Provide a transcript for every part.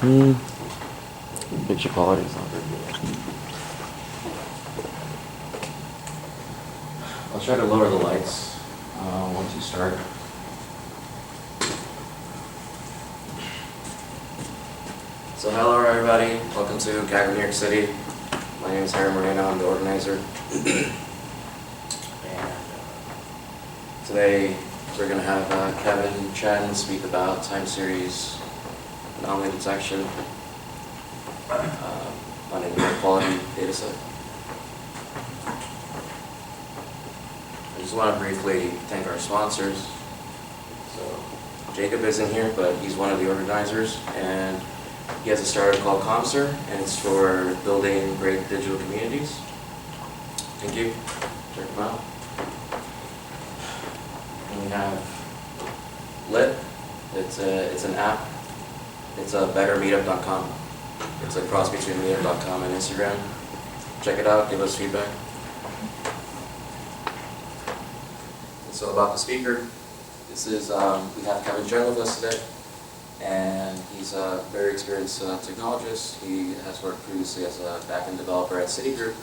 Picture quality is not very good. I'll try to lower the lights once you start. So hello everybody, welcome to Kaggle, New York City. My name is Harry Moreno, I'm the organizer. And today we're going to have Kevin Chen speak about time series anomaly detection on an inequality data set. I just want to briefly thank our sponsors. So Jacob isn't here, but he's one of the organizers, and he has a startup called Comser, and it's for building great digital communities. Thank you. Check them out. And we have Lit. It's an app. It's a bettermeetup.com. It's a cross between meetup.com and Instagram. Check it out. Give us feedback. So about the speaker, this is we have Kevin Chen with us today. And he's a very experienced technologist. He has worked previously as a backend developer at Citigroup.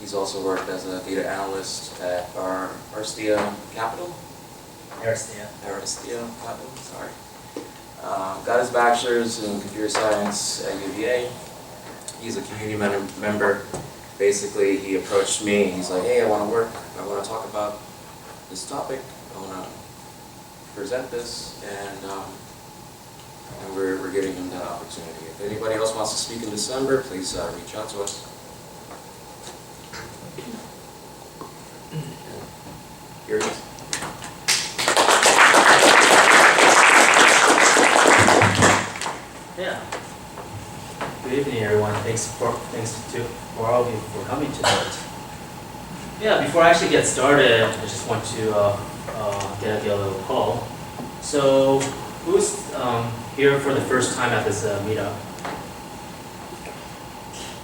He's also worked as a data analyst at Aristeia Capital. Aristeia Capital, sorry. Got his bachelor's in computer science at UVA. He's a community member. Basically, he approached me. He's like, hey, I want to talk about this topic. I want to present this, and we're giving him that opportunity. If anybody else wants to speak in December, please reach out to us. Here it is. Yeah. Good evening, everyone. Thanks for all of you for coming tonight. Yeah. Before I actually get started, I just want to get a little call. So, who's here for the first time at this meetup?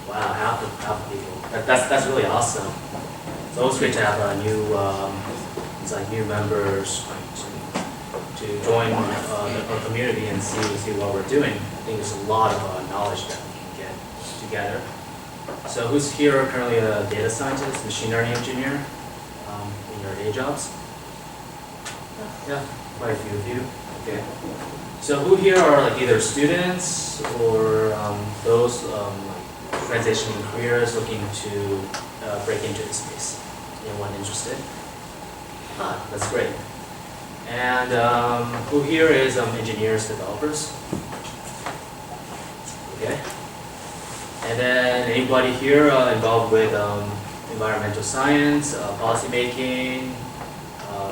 Wow, half the people. That's really awesome. It's always great to have new members to join our community and see what we're doing. I think there's a lot of knowledge that we can get together. So, who's here currently a data scientist, machine learning engineer in your day jobs? Yeah, quite a few of you. Okay. So who here are like either students or those transitioning careers looking to break into this space? Anyone interested? Ah, that's great. And who here is engineers, developers? Okay. And then anybody here involved with environmental science, policy making,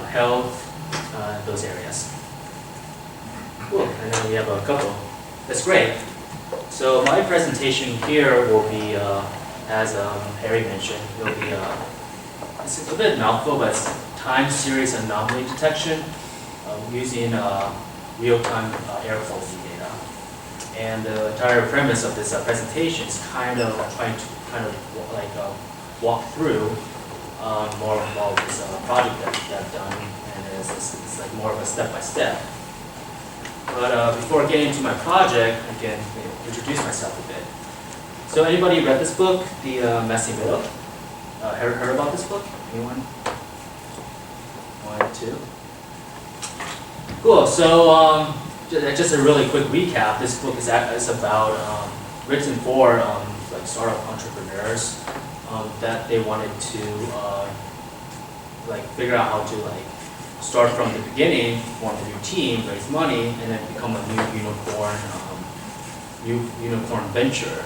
health, those areas. Cool, and then we have a couple. That's great. So my presentation here will be, as Harry mentioned, it'll be, it's a bit mouthful, but it's time series anomaly detection using real-time air quality data. And the entire premise of this presentation is kind of trying to walk through more about this project that I've done. It's like more of a step-by-step. But before getting into my project, I can introduce myself a bit. So anybody read this book, The Messy Middle? Heard about this book? Anyone? One, two? Cool, so just a really quick recap. This book is about, written for like startup entrepreneurs that they wanted to figure out how to start from the beginning, form a new team, raise money, and then become a new unicorn venture.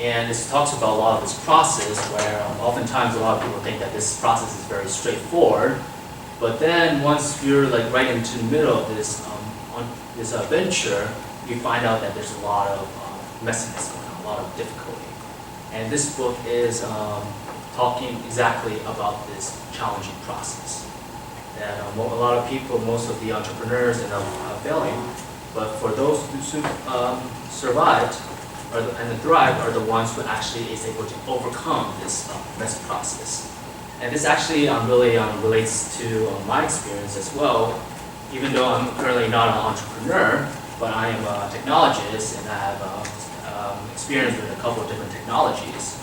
And this talks about a lot of this process where oftentimes a lot of people think that this process is very straightforward, but then once you're right into the middle of this venture, you find out that there's a lot of messiness going on, a lot of difficulty. And this book is talking exactly about this challenging process. That a lot of people, most of the entrepreneurs end up failing, but for those who survived and thrive are the ones who actually is able to overcome this messy process. And this actually really relates to my experience as well. Even though I'm currently not an entrepreneur, but I am a technologist and I have experience with a couple of different technologies.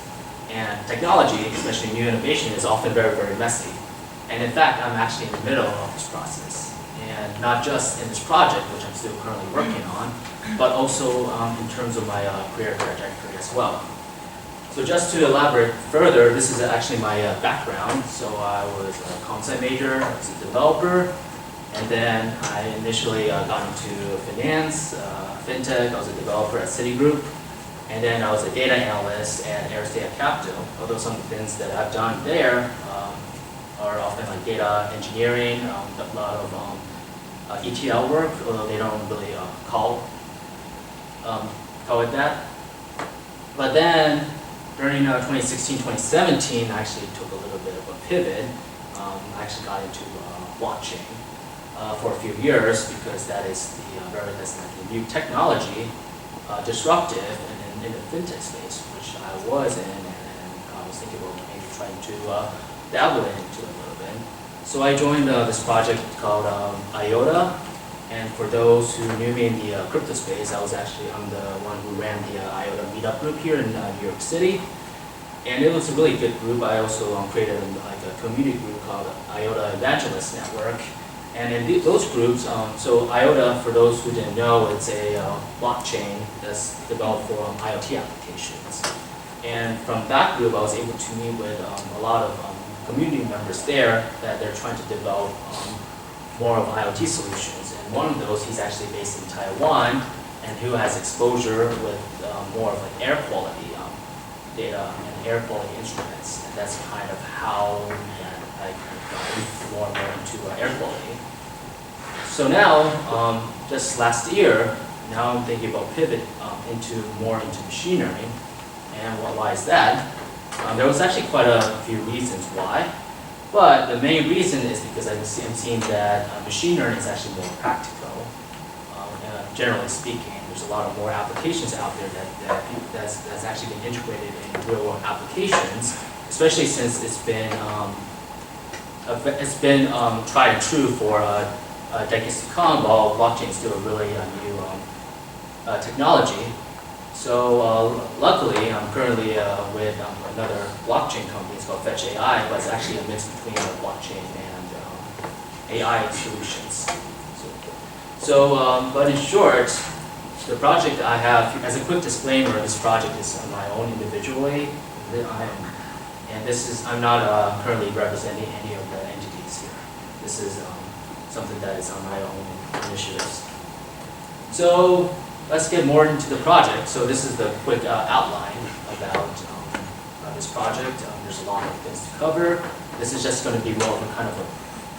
And technology, especially new innovation, is often very, very messy. And in fact, I'm actually in the middle of this process. And not just in this project, which I'm still currently working on, but also in terms of my career trajectory as well. So just to elaborate further, this is actually my background. So I was a comp sci major, I was a developer, and then I initially got into finance, fintech. I was a developer at Citigroup, and then I was a data analyst at Aristeia Capital. Although some of the things that I've done there are often like data engineering, a lot of ETL work, although they don't really call it that. But then during 2016, 2017, I actually took a little bit of a pivot. I actually got into blockchain for a few years because that is that's like the new technology, disruptive, and in the fintech space, which I was in, and I was thinking about maybe trying to dabble into a little bit. So I joined this project called IOTA, and for those who knew me in the crypto space, I'm the one who ran the IOTA meetup group here in New York City. And it was a really good group. I also created a community group called IOTA and Bachelors network. And in those groups, so IOTA, for those who didn't know, it's a blockchain that's developed for IoT applications. And from that group, I was able to meet with a lot of community members there that they're trying to develop more of IoT solutions. And one of those, he's actually based in Taiwan, and who has exposure with more of like air quality data and air quality instruments. And that's kind of how I got more and more into air quality. So now, just last year, now I'm thinking about pivot more into machine learning. And why is that? There was actually quite a few reasons why. But the main reason is because I'm seeing that machine learning is actually more practical. Generally speaking, there's a lot of more applications out there that's actually been integrated in real world applications, especially since it's been tried and true for decades to come, while blockchain is still a really new technology. So luckily, I'm currently with another blockchain company. It's called Fetch.AI, but it's actually a mix between blockchain and AI solutions. So, but in short, the project I have, as a quick disclaimer, this project is on my own individually, I'm not currently representing any of the entities here. This is something that is on my own initiatives. So let's get more into the project. So this is the quick outline about this project. There's a lot of things to cover. This is just going to be more of a kind of a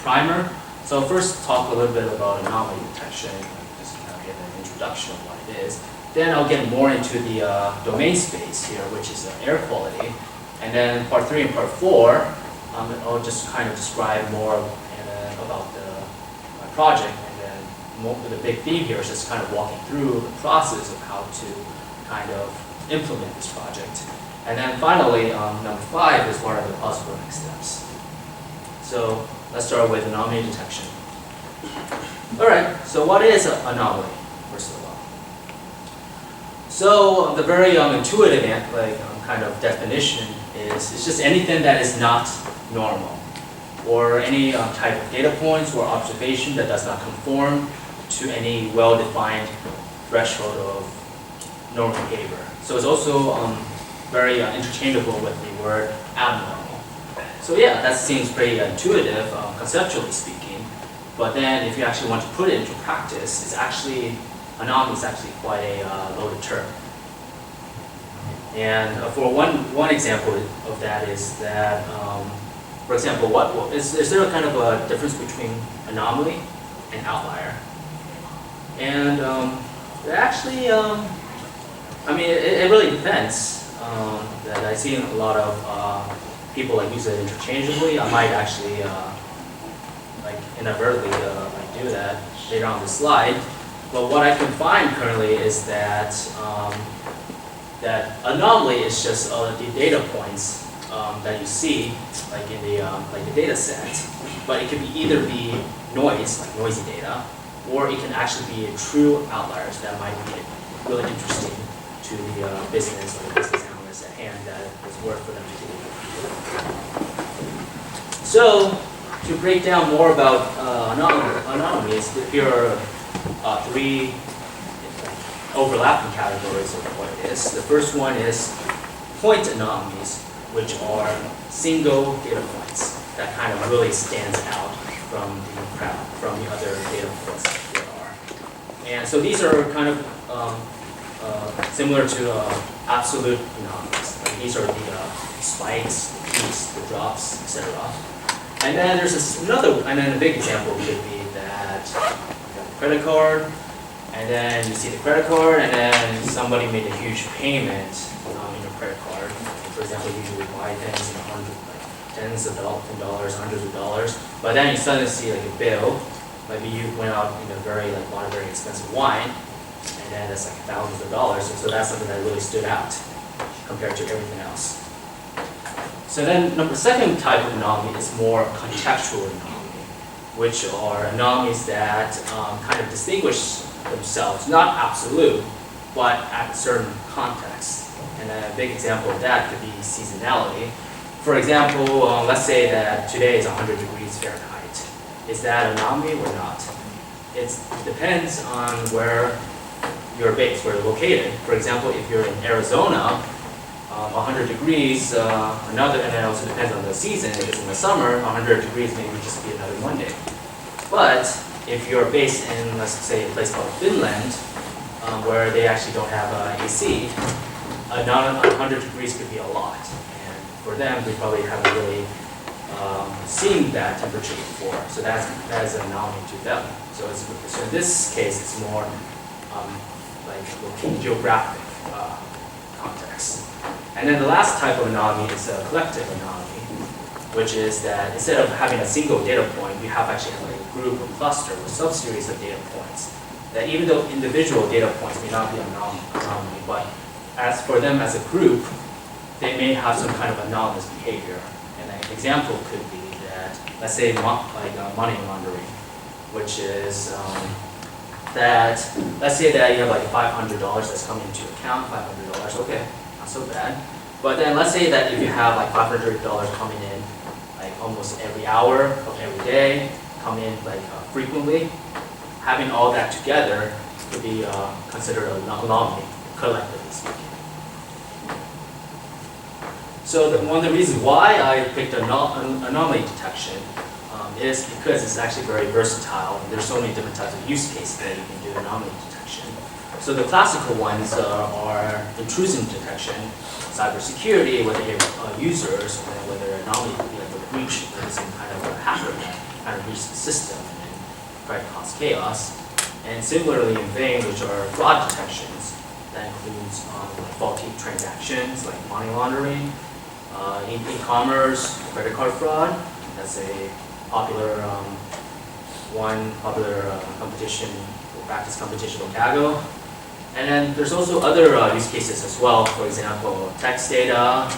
primer. So first talk a little bit about anomaly detection, just kind of give an introduction of what it is. Then I'll get more into the domain space here, which is air quality. And then part 3 and part 4, I'll just kind of describe more about my project. And then the big theme here is just kind of walking through the process of how to kind of implement this project. And then finally, number 5 is what are the possible next steps. So let's start with anomaly detection. All right, so what is an anomaly, first of all? So the very intuitive kind of definition is it's just anything that is not normal, or any type of data points or observation that does not conform to any well-defined threshold of normal behavior. So it's also very interchangeable with the word abnormal. So yeah, that seems pretty intuitive, conceptually speaking. But then if you actually want to put it into practice, anomaly is actually quite a loaded term. And for one example of that is that, for example, is there a kind of a difference between anomaly and outlier? And actually, it really depends. That I see a lot of people use it interchangeably. I might actually inadvertently do that later on the slide. But what I can find currently is that that anomaly is just the data points that you see in the data set. But it could either be noise, like noisy data, or it can actually be a true outliers that might be really interesting to the business or the business analyst at hand that is worth for them to do. So to break down more about anomalies, here are three overlapping categories of what it is. The first one is point anomalies, which are single data points that kind of really stands out from the crowd, from the other data points that there are. And so these are kind of similar to absolute anomalies. Like these are the spikes, the peaks, the drops, etc. And then there's and then a big example could be that you have a credit card, and then you see the credit card, and then somebody made a huge payment in your credit card. For example, you usually buy things in tens of dollars, hundreds of dollars, but then you suddenly see like a bill. Maybe you went out and bought a very expensive wine, and then that's like thousands of dollars. And so that's something that really stood out compared to everything else. So then the second type of anomaly is more contextual anomaly, which are anomalies that kind of distinguish themselves, not absolute, but at certain contexts. And a big example of that could be seasonality. For example, let's say that today is 100 degrees Fahrenheit. Is that an anomaly or not? It depends on where you're based, where you're located. For example, if you're in Arizona, 100 degrees, and it also depends on the season. If it's in the summer, 100 degrees maybe just be another Monday. But if you're based in, let's say, a place called Finland, where they actually don't have AC, 100 degrees could be a lot. And for them, they probably haven't really seen that temperature before. So that's an anomaly to them. So in this case, it's more like geographic context. And then the last type of anomaly is a collective anomaly, which is that instead of having a single data point, we have actually like a group or cluster or sub-series of data points. That even though individual data points may not be an anomaly, but as for them as a group, they may have some kind of anomalous behavior. And an example could be that, let's say money laundering, which is let's say that you have like $500 that's coming into your account, $500, okay, not so bad. But then let's say that if you have like $500 coming in like almost every hour of every day, coming in like frequently, having all that together could be considered an anomaly, collectively speaking. So one of the reasons why I picked anomaly detection is because it's actually very versatile, and there's so many different types of use cases that you can do anomaly detection. So the classical ones are intrusion detection, cybersecurity, whether you have users, whether anomaly could be like a breach, some kind of a hacker that kind of breached the system and try to cause chaos. And similarly in vein, which are fraud detections, that includes like faulty transactions, like money laundering, e-commerce, credit card fraud. That's a popular competition, practice competition on Kaggle. And then there's also other use cases as well. For example, text data.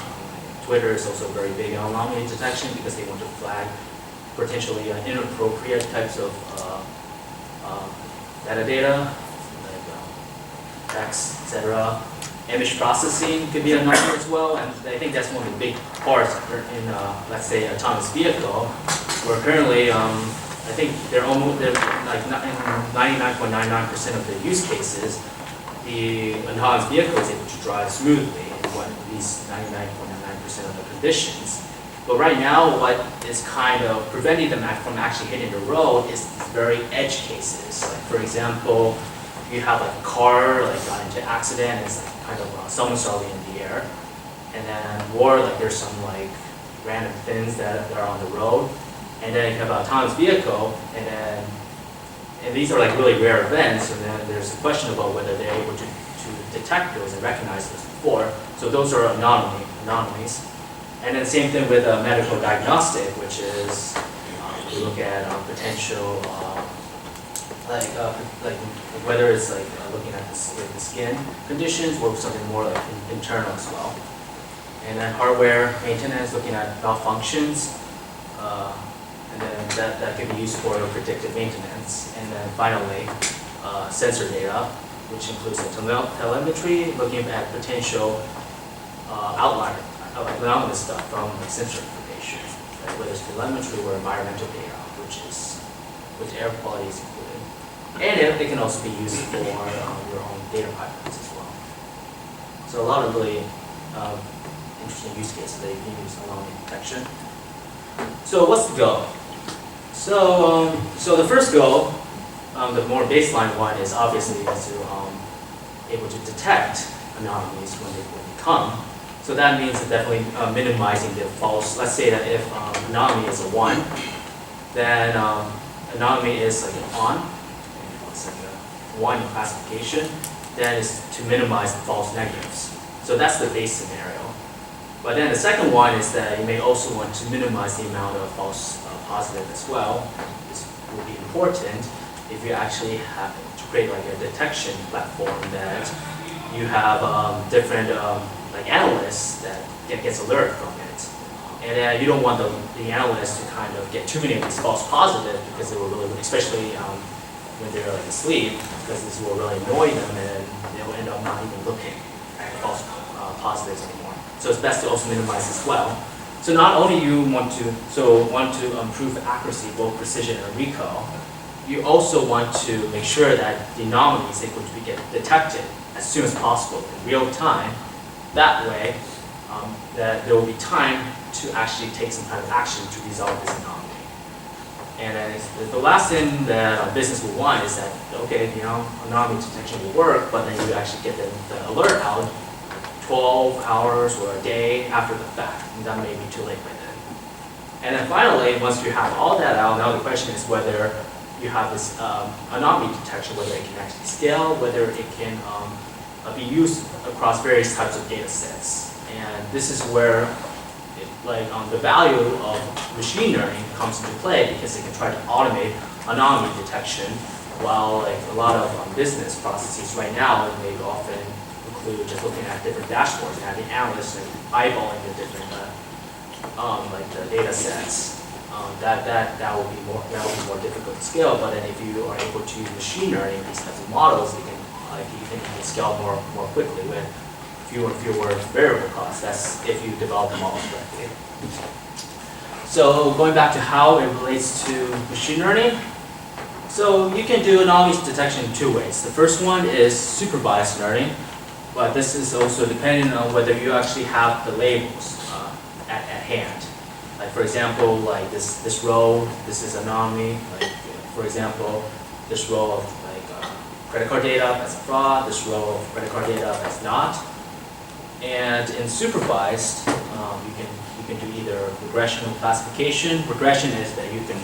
Twitter is also very big in anomaly detection because they want to flag potentially inappropriate types of metadata, like text, etc. Image processing could be an anomaly as well, and I think that's one of the big parts in, let's say, autonomous vehicle, where currently, I think they're like 99.99% of the use cases, the autonomous vehicle is able to drive smoothly in at least 99.99% of the conditions. But right now, what is kind of preventing them from actually hitting the road is very edge cases. Like for example, you have like a car got into an accident, and it's like kind of somersaulting in the air, and then or like there's some like random things that are on the road, and then you have an autonomous vehicle, and these are like really rare events, and then there's a question about whether they're able to detect those and recognize those before. So those are anomalies. And then same thing with medical diagnostic, which is we look at potential like whether it's like looking at the skin conditions or something more like internal as well. And then hardware maintenance, looking at malfunctions. and then that can be used for predictive maintenance. And then finally, sensor data, which includes the telemetry, looking at potential outlier, like anomalous stuff from like sensor information, right? Whether it's telemetry or environmental data, which air quality is included. And it can also be used for your own data pipelines as well. So a lot of really interesting use cases that you can use anomaly detection. So what's the goal? So the first goal, the more baseline one, is obviously to able to detect anomalies when they come. So that means definitely minimizing the false. Let's say that if anomaly is a 1, then anomaly is like an on, it's like a 1 in classification, then it's to minimize the false negatives. So that's the base scenario. But then the second one is that you may also want to minimize the amount of false positive as well. This will be important if you actually have to create like a detection platform that you have different like analysts that gets alert from it. And you don't want the analysts to kind of get too many of these false positives because they will really, especially when they're like asleep, because this will really annoy them and they'll end up not even looking at the false positives anymore. So it's best to also minimize as well. So not only you want to improve accuracy, both precision and recall, you also want to make sure that the anomaly is able to get detected as soon as possible in real time. That way, that there will be time to actually take some kind of action to resolve this anomaly. And the last thing that a business will want is that, okay, anomaly detection will work, but then you actually get the alert out 12 hours or a day after the fact, and that may be too late by then. And then finally, once you have all that out, now the question is whether you have this anomaly detection, whether it can actually scale, whether it can be used across various types of data sets. And this is where the value of machine learning comes into play, because it can try to automate anomaly detection, while like a lot of business processes right now, they often include just looking at different dashboards and having analysts and eyeballing the different like the data sets. That will be more difficult to scale. But then if you are able to use machine learning, these types of models, you can scale more quickly with fewer variable costs. That's if you develop the models correctly. So going back to how it relates to machine learning. So you can do anomaly detection in 2 ways. The first one is supervised learning, but this is also depending on whether you actually have the labels at hand. Like for example, like this row, this is anomaly. Like for example, this row of credit card data as a fraud, this row of credit card data as not. And in supervised, you can do either regression or classification. Regression is that you can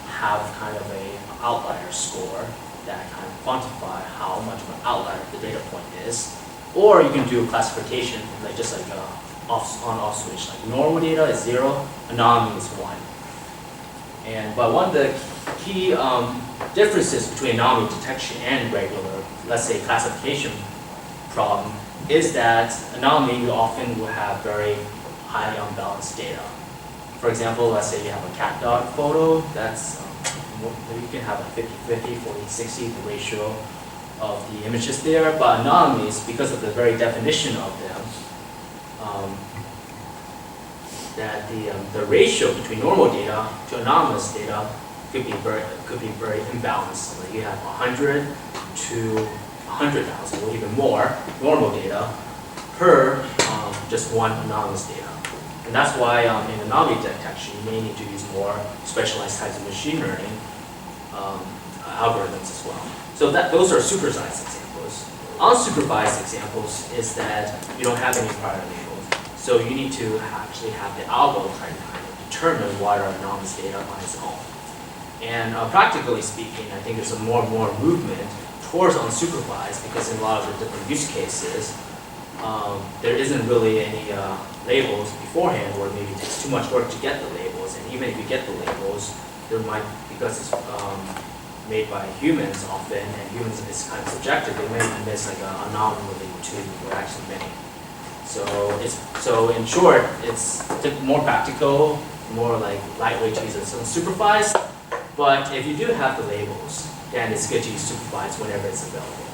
have kind of a outlier score that kind of quantify how much of an outlier the data point is. Or you can do classification, like just like on-off switch. Like normal data is 0, anomaly is 1. But one of the key differences between anomaly detection and regular, let's say, classification problem, is that anomaly you often will have very highly unbalanced data. For example, let's say you have a cat dog photo, that's you can have a 50-50, 40-60, the ratio of the images there, but anomalies, because of the very definition of them, that the ratio between normal data to anomalous data could be very imbalanced. Like you have 100 to 100,000 or even more normal data per just one anomalous data. And that's why in anomaly detection, you may need to use more specialized types of machine learning algorithms as well. So those are supervised examples. Unsupervised examples is that you don't have any prior labels. So you need to actually have the algo kind of determine what are anomalous data on its own. And practically speaking, I think there's a more and more movement towards unsupervised, because in a lot of the different use cases, there isn't really any labels beforehand, or maybe it takes too much work to get the labels. And even if you get the labels, there might, because it's made by humans often, and humans is kind of subjective, they may miss like an anomaly or two or actually many. So in short, it's more practical, more like lightweight to use it unsupervised. But if you do have the labels, then it's good to use supervised whenever it's available.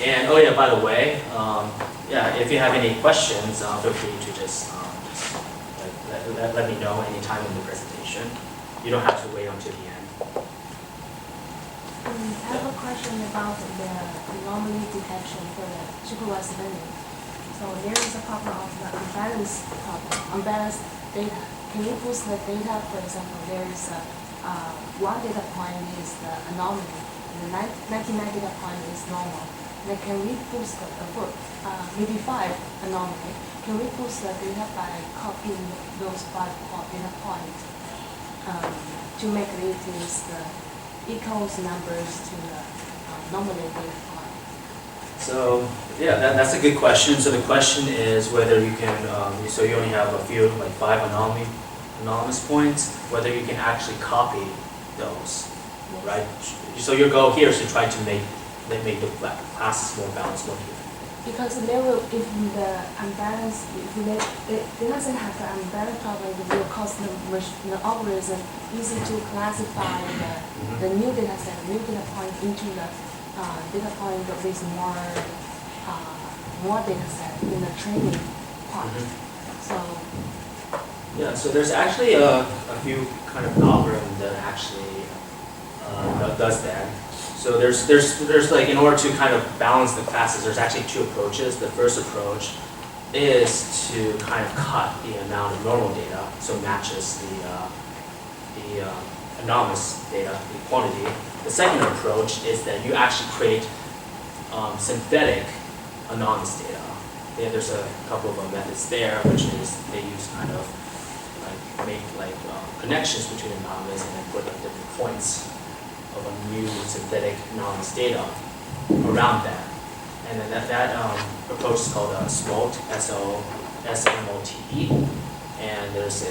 And oh yeah, by the way, yeah, if you have any questions, feel free to just let me know anytime in the presentation. You don't have to wait until the end. I have a question about the anomaly detection for the supervised learning. So there is a problem of the unbalanced data. Can you boost the data? For example, there is one data point is the anomaly, and the 99 data point is normal. Then can we boost maybe 5 anomaly? Can we boost the data by copying those 5 data points to make it is the equals numbers to the normal data point? So yeah, that's a good question. So the question is whether you can, so you only have a few, like 5 anomalous points, whether you can actually copy those, Yes. right? So your goal here is to try to make the classes more balanced, more even. Because there will, if the unbalanced, if it doesn't have the unbalanced problem, it will cause the algorithm easy to classify the new data set, new data point into the data point with more data set in the training part. So Yeah, so there's actually a few kind of algorithms that actually does that. So there's like, in order to kind of balance the classes, there's actually 2 approaches. The first approach is to kind of cut the amount of normal data, so matches the anomalous data, the quantity. The second approach is that you actually create synthetic anomalous data. Yeah, there's a couple of methods there, which is they use kind of like make like connections between anomalies and then put like different points of a new synthetic anomalous data around that. And then that approach is called SMOTE, S-O-S-M-O-T-E. And it's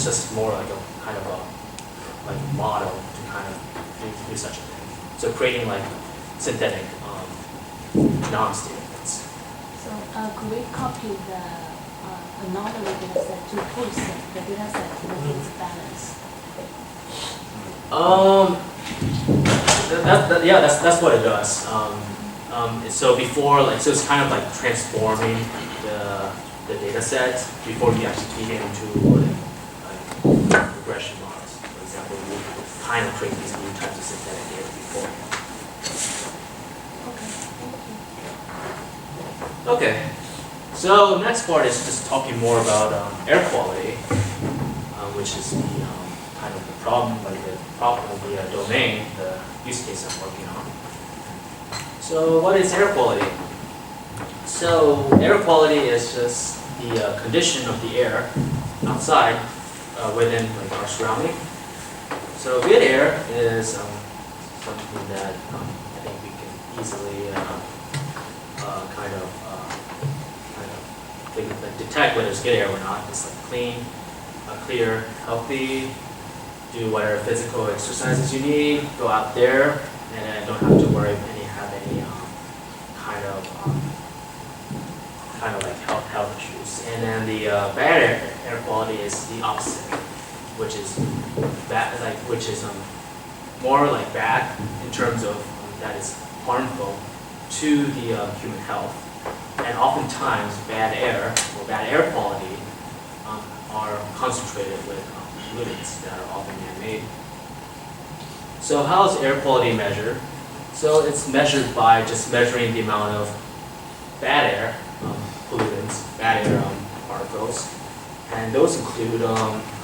just more like a kind of a like model to kind of do such a thing. So creating like synthetic anomalous data. So could we copy the anomaly data set to boost the data set with its balance? Yeah, that's what it does. So before, like, so it's kind of like transforming the data set before you actually feed it into like regression models. For example, you kind of create these new types of synthetic data before. Okay, thank you. Okay. So next part is just talking more about air quality, which is the kind of the problem, like the problem of the domain, the use case I'm working on. So what is air quality? So air quality is just the condition of the air outside within like our surrounding. So good air is something that I think we can easily kind of detect whether it's good air or not. It's like clean, clear, healthy. Do whatever physical exercises you need. Go out there and don't have to worry have any kind of like health issues. And then the bad air quality is the opposite, which is bad, like more like bad in terms of that is harmful to the human health. And oftentimes bad air or bad air quality are concentrated with pollutants that are often man-made. So how is air quality measured? So it's measured by just measuring the amount of bad air pollutants, bad air particles, and those include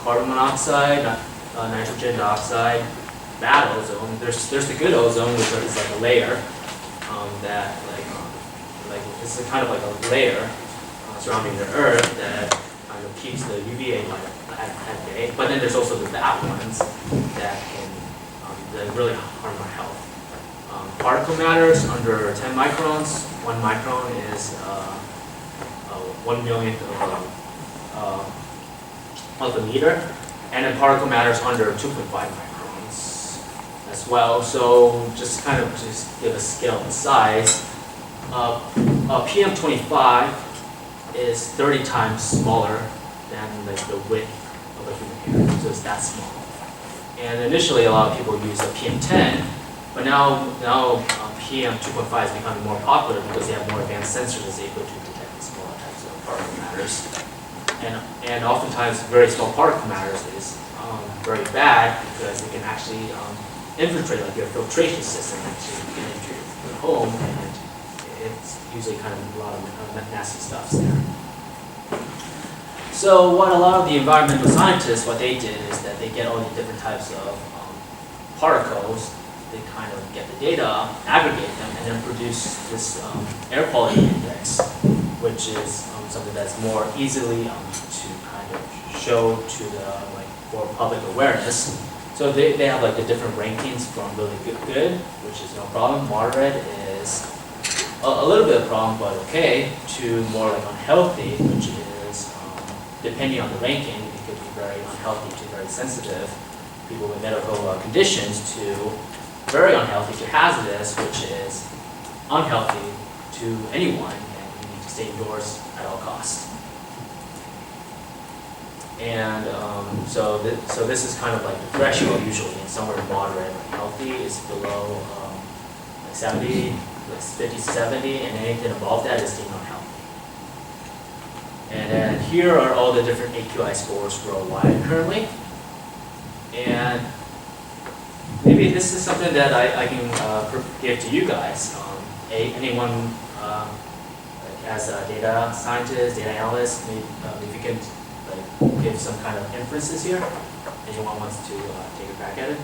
carbon monoxide, nitrogen dioxide, bad ozone. There's the good ozone, which is like a layer that like it's a kind of like a layer surrounding the Earth that kind of keeps the UVA light at bay. But then there's also the bad ones that can that really harm our health. Particle matters under 10 microns. 1 micron is 1 millionth of a meter, and then particle matters under 2.5 microns as well. So just kind of just give a scale of the size. PM25 is 30 times smaller than like the width of a human hair, so it's that small. And initially, a lot of people use a PM10, but now PM2.5 is becoming more popular because they have more advanced sensors that's able to detect smaller types of particle matters. And oftentimes, very small particle matters is very bad because it can actually infiltrate like your filtration system actually get into your home, and it's usually kind of a lot of nasty stuff there. So what a lot of the environmental scientists, what they did is that they get all the different types of particles, they kind of get the data, aggregate them, and then produce this air quality index, which is something that's more easily to kind of show to the for public awareness. So they have like the different rankings from really good, which is no problem, moderate is a little bit of a problem, but okay, to more like unhealthy, which is depending on the ranking, it could be very unhealthy to very sensitive, people with medical conditions, to very unhealthy to hazardous, which is unhealthy to anyone, and you need to stay indoors at all costs. And so this is kind of like the threshold usually, and somewhere moderate and healthy is below like 70, like 50, 70, and anything above that is deemed unhealthy. And then here are all the different AQI scores worldwide currently. And maybe this is something that I can give to you guys. Anyone as a data scientist, data analyst, maybe if you can give some kind of inferences here. Anyone wants to take a crack at it?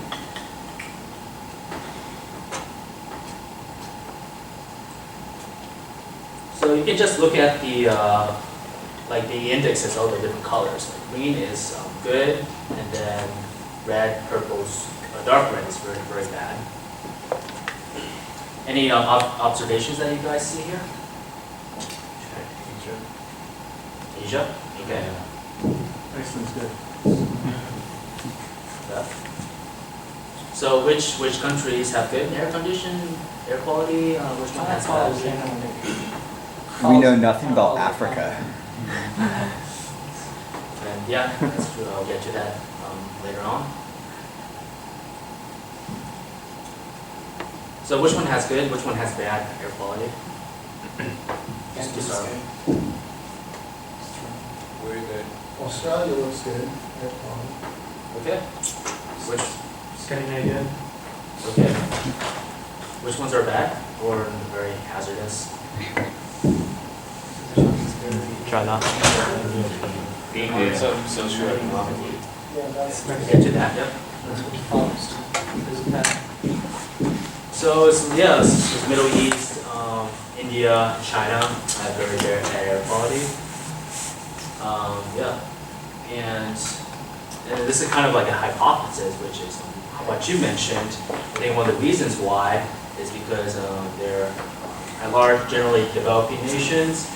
So you can just look at the like the indexes, all the different colors. Like green is good, and then red, purple's dark red is very, very bad. Any observations that you guys see here? Asia? Okay. Iceland's good. Yeah. So which countries have good air condition, air quality? Which one has bad? We know nothing about Africa. And yeah, that's true. I'll get to that later on. So which one has good? Which one has bad air quality? Just to start. Very good. Australia looks good. Air quality. Okay. Which? Scandinavia. Okay. Which ones are bad or very hazardous? China. Some socioeconomic. Yeah, that's Get to that. Yep. So it's Middle East, India, China have very bad air quality. And this is kind of like a hypothesis, which is what you mentioned. I think one of the reasons why is because they're at large, generally developing nations,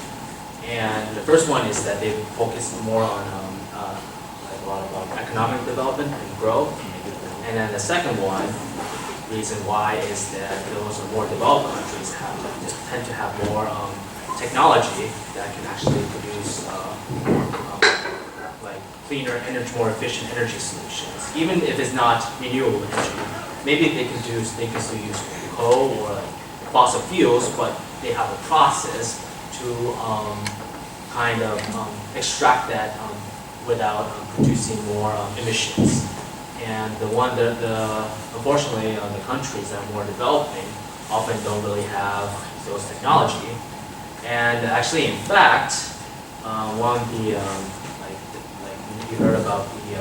and the first one is that they focus more on like a lot of economic development and growth, and then the second one reason why is that those more developed countries tend to have more technology that can actually produce like cleaner energy, more efficient energy solutions. Even if it's not renewable energy, maybe they can still use coal or like fossil fuels, but they have a process to kind of extract that without producing more emissions. And unfortunately, the countries that are more developing often don't really have those technology. And actually, in fact, one of the like you heard about the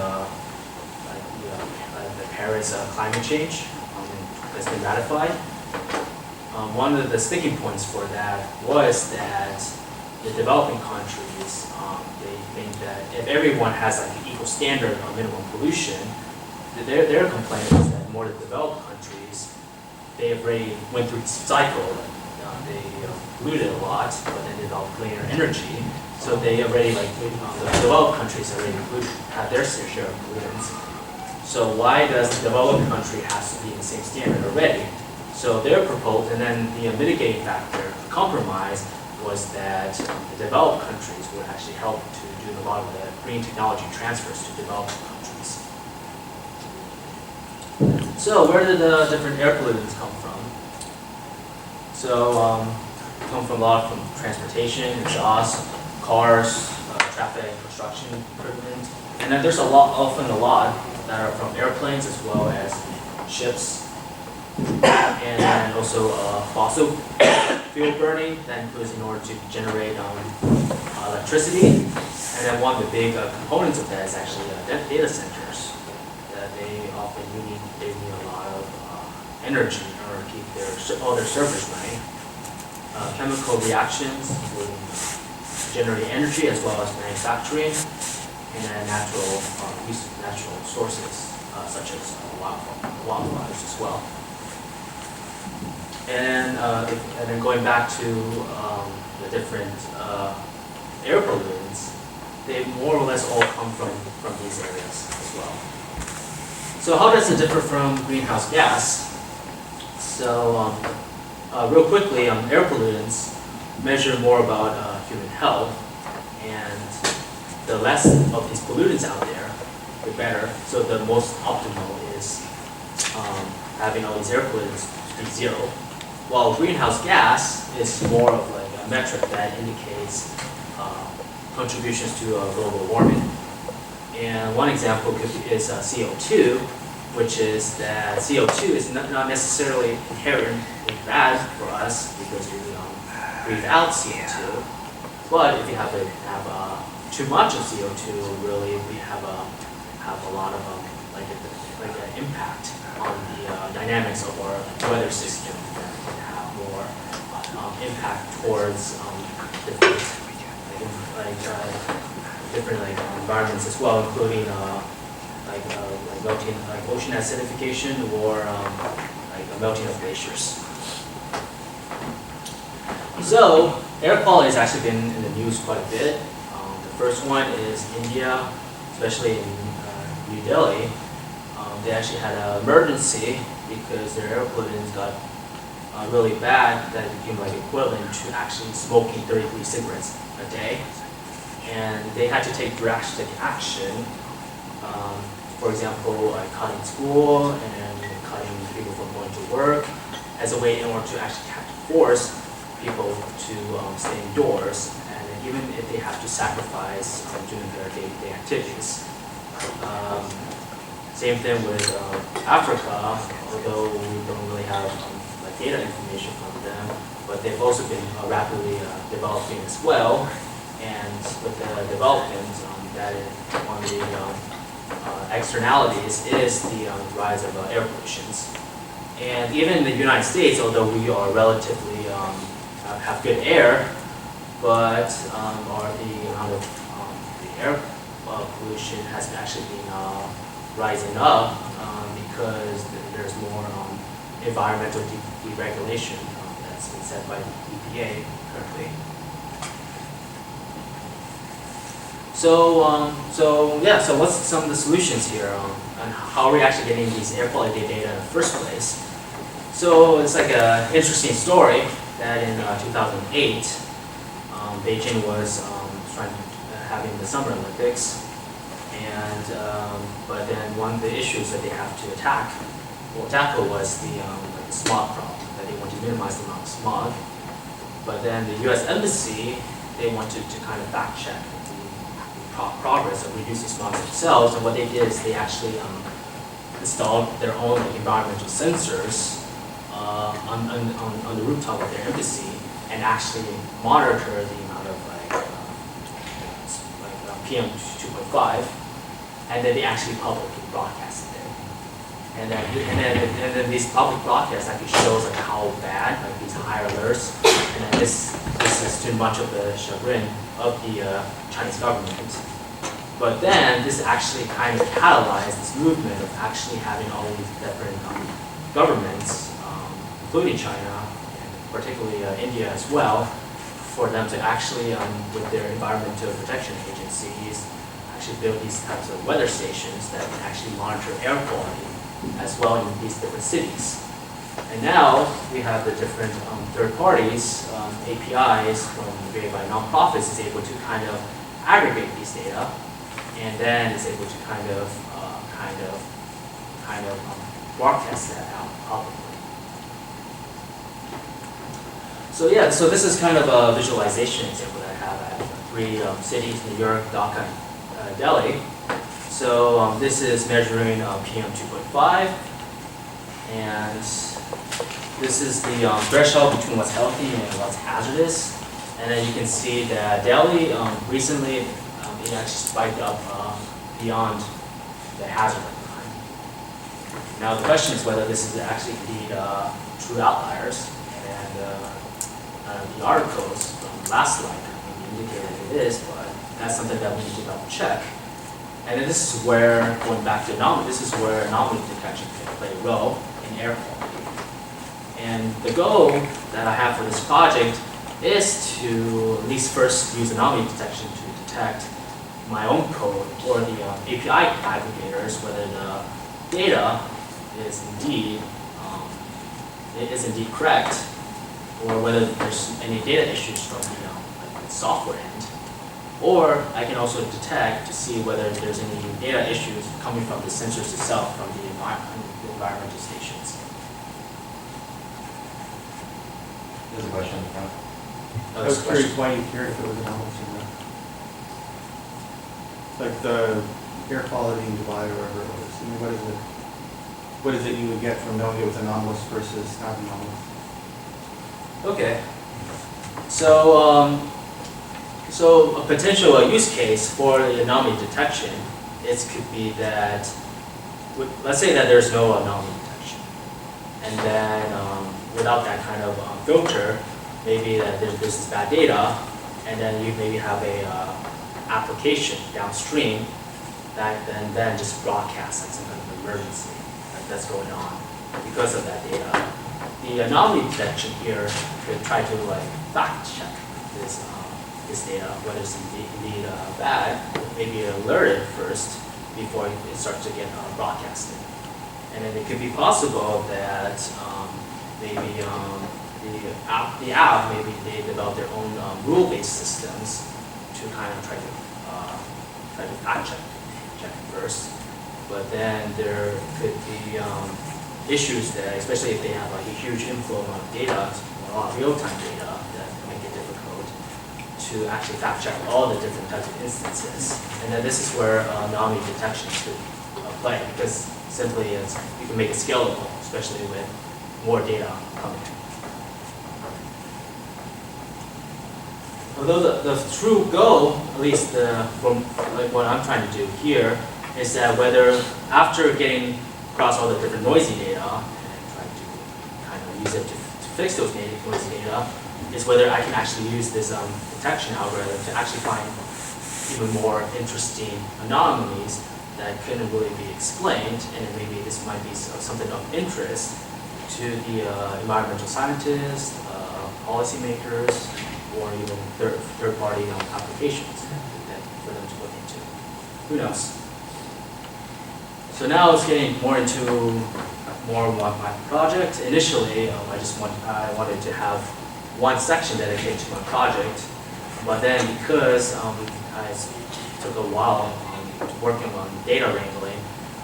Paris climate change that's been ratified. One of the sticking points for that was that the developing countries they think that if everyone has like an equal standard on minimum pollution, their complaint is that more the developed countries, they have already went through the cycle. They polluted a lot, but then developed cleaner energy. So they already the developed countries already have their share of pollutants. So why does the developed country has to be in the same standard already? So they're proposed, and then the mitigating factor, compromise, was that the developed countries would actually help to do a lot of the green technology transfers to developed countries. So where did the different air pollutants come from? So come from a lot from transportation, exhaust, cars, traffic, construction equipment, and then there's often a lot that are from airplanes as well as ships, and then also fossil fuel burning that includes in order to generate electricity, and then one of the big components of that is actually data centers. That they often need a lot of energy in order to keep all their servers running. Chemical reactions, including generating energy as well as manufacturing, and then natural sources such as wildfires as well. And then going back to the different air pollutants, they more or less all come from these areas as well. So how does it differ from greenhouse gas? So real quickly, air pollutants measure more about human health, and the less of these pollutants out there, the better. So the most optimal is having all these air pollutants be zero. While greenhouse gas is more of like a metric that indicates contributions to global warming. And one example is CO2, which is that CO2 is not necessarily inherently bad for us because we breathe out CO2. But if you have too much of CO2, really we have a lot of like an impact on the dynamics of our weather system. That can have more impact towards different environments as well, including melting, ocean acidification, or a melting of glaciers. So air quality has actually been in the news quite a bit. The first one is India, especially in New Delhi. They actually had an emergency because their air pollutants got really bad that it became like equivalent to actually smoking 33 cigarettes a day. And they had to take drastic action. For example, cutting school and cutting people from going to work as a way in order to actually have to force people to stay indoors, and even if they have to sacrifice doing their day-to-day activities. Same thing with Africa, although we don't really have data information from them, but they've also been rapidly developing as well. And with the development, that is one of the externalities is the rise of air pollutions. And even in the United States, although we are relatively have good air, but the amount of the air pollution has actually been rising up because there's more environmental deregulation that's been set by the EPA currently. So what's some of the solutions here, and how are we actually getting these air quality data in the first place? So it's like an interesting story that in 2008, Beijing was having the Summer Olympics, and but then one of the issues that they have to tackle was the smog problem, that they want to minimize the amount of smog. But then the U.S. Embassy, they wanted to kind of fact check progress of reducing smog themselves, and what they did is they actually installed their own environmental sensors on the rooftop of their embassy, and actually monitor the amount of PM 2.5, and then they actually publicly broadcast it. And then these public broadcasts actually shows how bad these higher alerts, and then this is too much of the chagrin of the Chinese government. But then this actually kind of catalyzed this movement of actually having all these different governments, including China, and particularly India as well, for them to actually, with their environmental protection agencies, actually build these types of weather stations that can actually monitor air quality as well in these different cities. And now we have the different third parties, APIs from created by nonprofits is able to kind of aggregate these data, and then is able to kind of broadcast that out publicly. So yeah, so this is kind of a visualization example that I have at 3 cities, New York, Dhaka, and Delhi. So this is measuring PM 2.5, and this is the threshold between what's healthy and what's hazardous. And then you can see that Delhi recently it actually spiked up beyond the hazard line. Now the question is whether this is actually indeed true outliers. And the articles from last slide indicated it is, but that's something that we need to double check. And then this is where, going back to anomaly, this is where anomaly detection can play a role in air quality. And the goal that I have for this project is to at least first use anomaly detection to detect my own code or the API aggregators, whether the data is indeed correct, or whether there's any data issues from the software end. Or I can also detect to see whether there's any data issues coming from the sensors itself, from the environmental stations. There's a question in the front. I was curious why you cared if it was anomalous or not. Like the air quality in Dubai or wherever it was. I mean, what is it you would get from knowing it was anomalous versus not anomalous? Okay. So, so a potential use case for the anomaly detection, it could be that, let's say that there's no anomaly detection, and then without that kind of filter, maybe that there's this bad data, and then you maybe have a application downstream that then just broadcasts like some kind of emergency that's going on because of that data. The anomaly detection here could try to fact check this data, whether it's indeed bad, maybe alert it first before it starts to get broadcasted. And then it could be possible that maybe the app, maybe they develop their own rule-based systems to kind of try to fact check it first. But then there could be issues that, especially if they have a huge inflow of data, a lot of real-time data, that can make it difficult to actually fact check all the different types of instances. And then this is where anomaly detection could play, because simply you can make it scalable, especially with more data coming in. Although the true goal, at least from what I'm trying to do here, is that whether after getting across all the different noisy data and trying to kind of use it to fix those noisy data, is whether I can actually use this detection algorithm to actually find even more interesting anomalies that couldn't really be explained, and then maybe this might be something of interest to the environmental scientists, policymakers, or even third-party applications for them to look into. Who knows? So now it's getting more into more of my project. Initially, I wanted to have one section dedicated to my project, but then because it took a while working on data wrangling,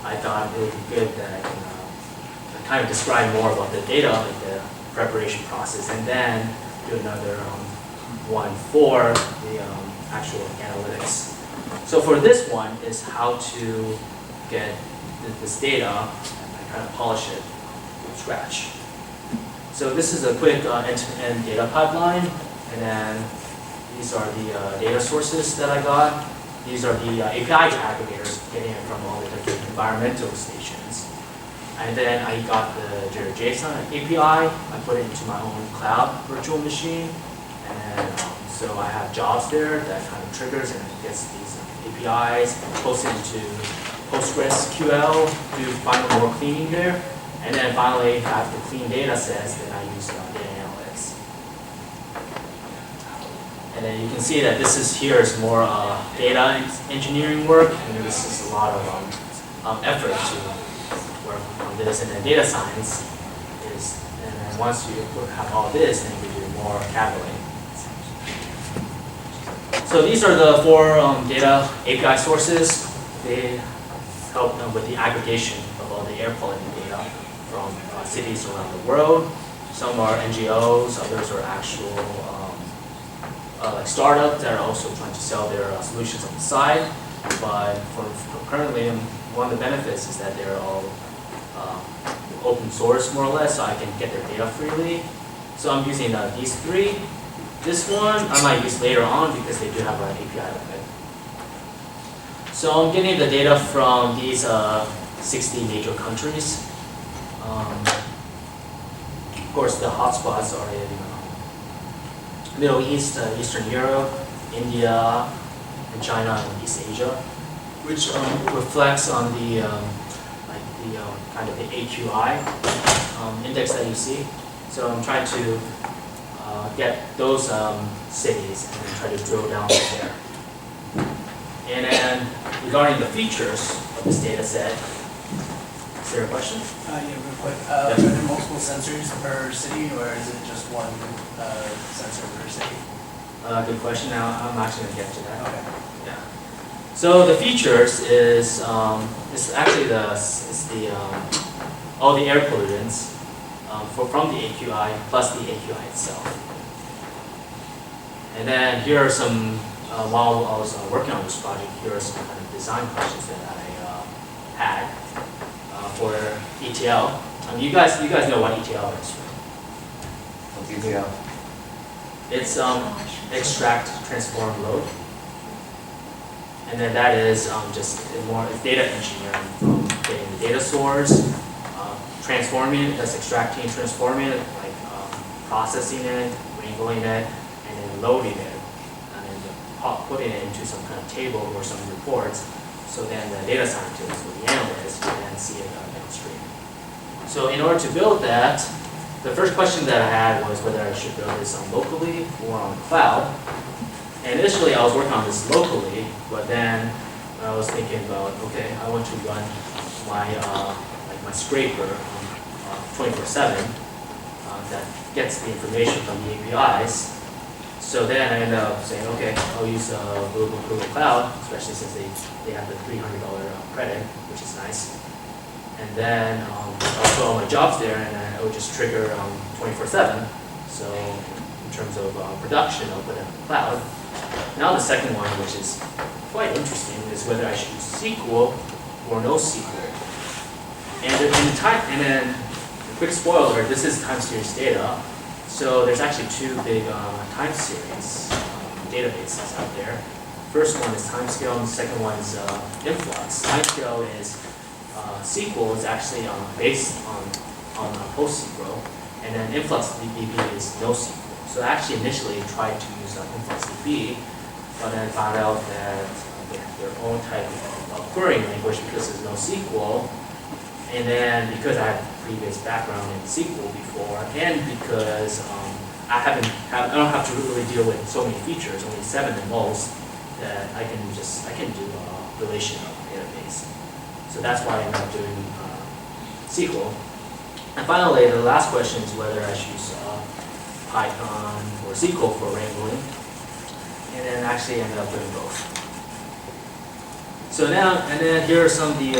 I thought it would be good that I can kind of describe more about the data, like the preparation process, and then do another one for the actual analytics. So for this one is how to get this data and kind of polish it from scratch. So this is a quick end-to-end data pipeline, and then these are the data sources that I got. These are the API aggregators getting it from all the different environmental stations. And then I got the JSON API. I put it into my own cloud virtual machine. And so I have jobs there that kind of triggers and gets these APIs, posts it into PostgreSQL, do final more cleaning there. And then finally, have the clean data sets, then I use data analytics. And then you can see that here is more data engineering work, and this is a lot of effort to work on this. And then data science is, and then once you have all this, then you can do more cataloging. So these are the four data API sources. They help with the aggregation of all the air quality data from cities around the world. Some are NGOs, others are actual like startups that are also trying to sell their solutions on the side. But for currently, one of the benefits is that they're all open source more or less, so I can get their data freely. So I'm using these three. This one I might use later on because they do have an API of it. So I'm getting the data from these 60 major countries. Of course, the hotspots are in Middle East, Eastern Europe, India, and China, and East Asia, which reflects on the kind of the AQI index that you see. So I'm trying to get those cities and then try to drill down from there. And then regarding the features of this data set, is there a question? Yeah, real quick. Are there multiple sensors per city, or is it just one sensor per city? Good question. Now I'm actually going to get to that. Okay. Yeah. So the features is it's actually all the air pollutants from the AQI plus the AQI itself. And then here are some while I was working on this project, here are some kind of design questions that I had for ETL. You guys know what ETL is, right? What's ETL? It's extract, transform, load. And then that is just more data engineering from getting the data source, transforming it, that's extracting, transforming it, like processing it, wrangling it, and then loading it, and then putting it into some kind of table or some reports. So then the data scientist or the analyst can then see it downstream. So in order to build that, the first question that I had was whether I should build this locally or on the cloud. And initially I was working on this locally, but then I was thinking about, okay, I want to run my like my scraper 24/7 that gets the information from the APIs. So then I ended up saying, okay, I'll use Google Cloud, especially since they have the $300 credit, which is nice. And then I'll put all my jobs there, and then it would just trigger 24/7. So in terms of production, I'll put it on the cloud. Now the second one, which is quite interesting, is whether I should use SQL or no SQL. And then a quick spoiler, this is time series data. So there's actually two big time series databases out there. First one is timescale, and the second one is influx. Timescale is SQL is actually based on PostgreSQL, and then InfluxDB is NoSQL. So I actually initially tried to use InfluxDB, but then found out that they have their own type of querying language because there's NoSQL, and then because I had previous background in SQL before, and because I don't have to really deal with so many features, only 7 at most, that I can do a relational database. So that's why I ended up doing SQL. And finally, the last question is whether I should use Python or SQL for wrangling. And then actually ended up doing both. So now, and then here are some of the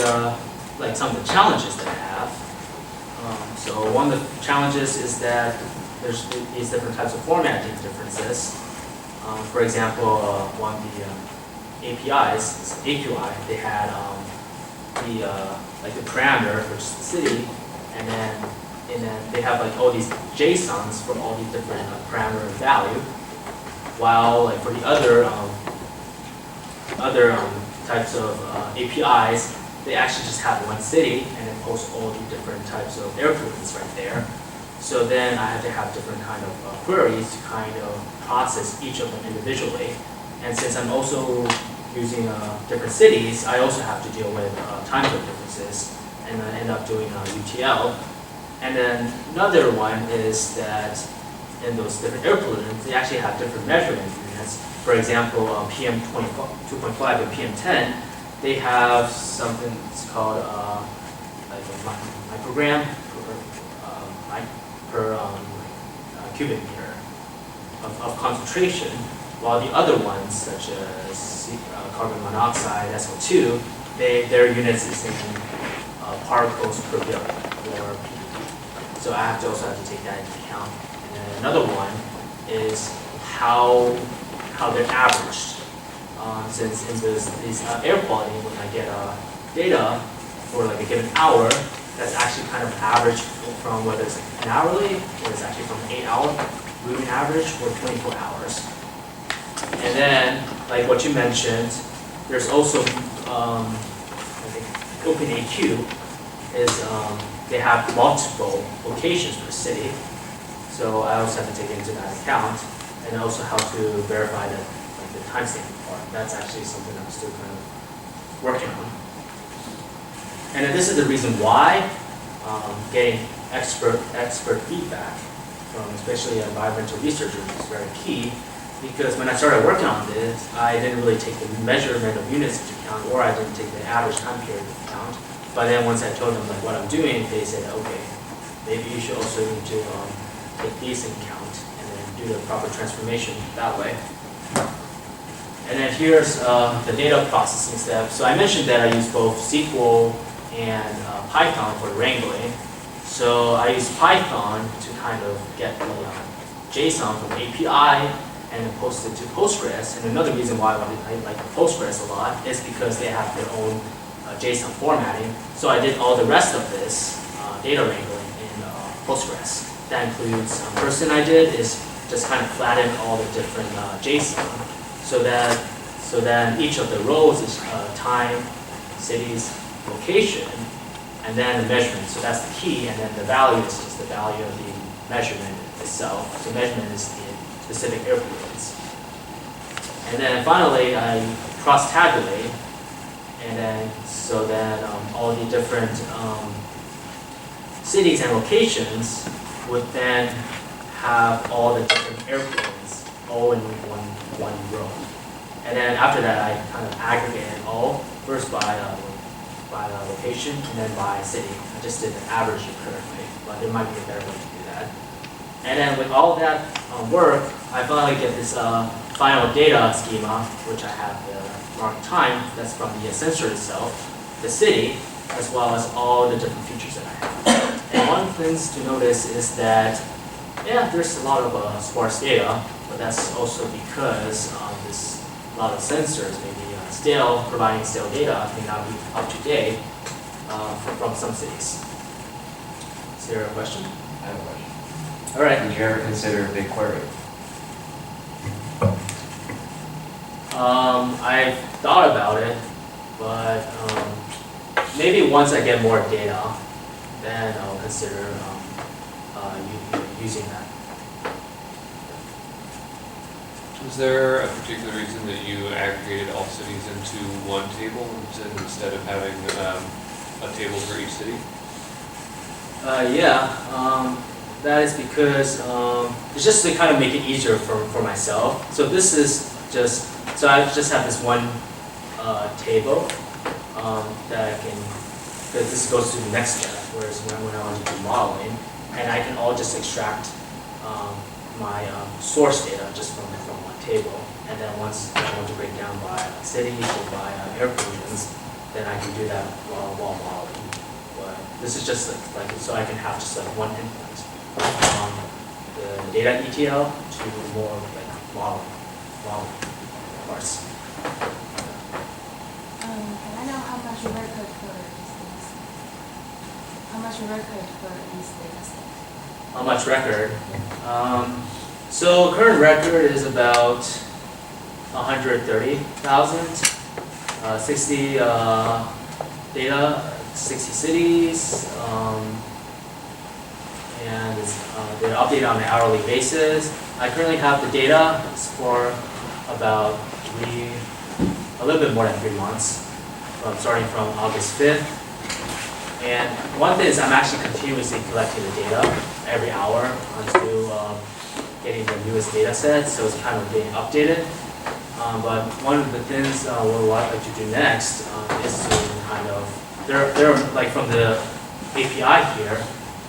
challenges that I have. So one of the challenges is that there's these different types of formatting differences. For example, one of the APIs, AQI, they had the parameter, which is the city, and then they have like all these JSONs for all these different parameter and value. While like for the other types of APIs, they actually just have one city and then post all the different types of air pollutants right there. So then I had to have different kind of queries to kind of process each of them individually. And since I'm also using different cities, I also have to deal with time zone differences, and I end up doing UTL. And then another one is that in those different air pollutants, they actually have different measurement units. For example, PM 2.5 and PM 10, they have something that's called like a microgram, per cubic meter of concentration, while the other ones, such as carbon monoxide, SO2, their units is in particles per billion, or ppb. So I also have to take that into account. And then another one is how they're averaged. Since in these air quality, when I get data for like a given hour, that's actually kind of average from whether it's an hourly, or it's actually from an 8-hour moving average, or 24 hours. And then, like what you mentioned, there's also, I think, OpenAQ is, they have multiple locations per city. So I also have to take into that account, and also how to verify that, like the timestamp part. That's actually something I'm still kind of working on. And then this is the reason why getting expert feedback from especially environmental researchers is very key, because when I started working on this, I didn't really take the measurement of units into account, or I didn't take the average time period into account. But then once I told them like what I'm doing, they said, okay, maybe you should also need to take these into account and then do the proper transformation that way. And then here's the data processing step. So I mentioned that I use both SQL and Python for wrangling. So I use Python to kind of get the JSON from API and then post it to Postgres. And another reason why I like Postgres a lot is because they have their own JSON formatting. So I did all the rest of this data wrangling in Postgres. That includes, first thing I did is just kind of flatten all the different JSON so that each of the rows is time, cities, location, and then the measurement. So that's the key, and then the value is just the value of the measurement itself. So measurement is the specific air pollutants. And then finally, I cross-tabulate, and then so that all the different cities and locations would then have all the different air pollutants all in one row. And then after that, I kind of aggregate it all, first by location and then by city. I just did the average currently, but there might be a better way to do that. And then with all that work, I finally get this final data schema, which I have the marked time. That's from the sensor itself, the city, as well as all the different features that I have. And one thing to notice is that, yeah, there's a lot of sparse data, but that's also because there's a lot of sensors maybe providing stale data may not be up to date from some cities. Is there a question? I have a question. All right. Did you ever consider BigQuery? I've thought about it, but maybe once I get more data, then I'll consider using that. Was there a particular reason that you aggregated all cities into one table instead of having a table for each city? That is because it's just to kind of make it easier for myself. So this is just, so I just have this one table that I can, because this goes to the next step, whereas when I want to do modeling, and I can all just extract my source data just from one table, and then once I want to break down by cities or by air pollutants, then I can do that while modeling. But this is just like so I can have just like one input from the data ETL to more like modeling parts. Can I know how much record for these things? How much record for these data sets? How much record? So current record is about 130,000, 60 data, 60 cities, and they're updated on an hourly basis. I currently have the data for about a little bit more than 3 months, starting from August 5th. And one thing is I'm actually continuously collecting the data every hour until getting the newest data set, so it's kind of being updated. But one of the things what I'd like to do next is to kind of, they're like from the API here,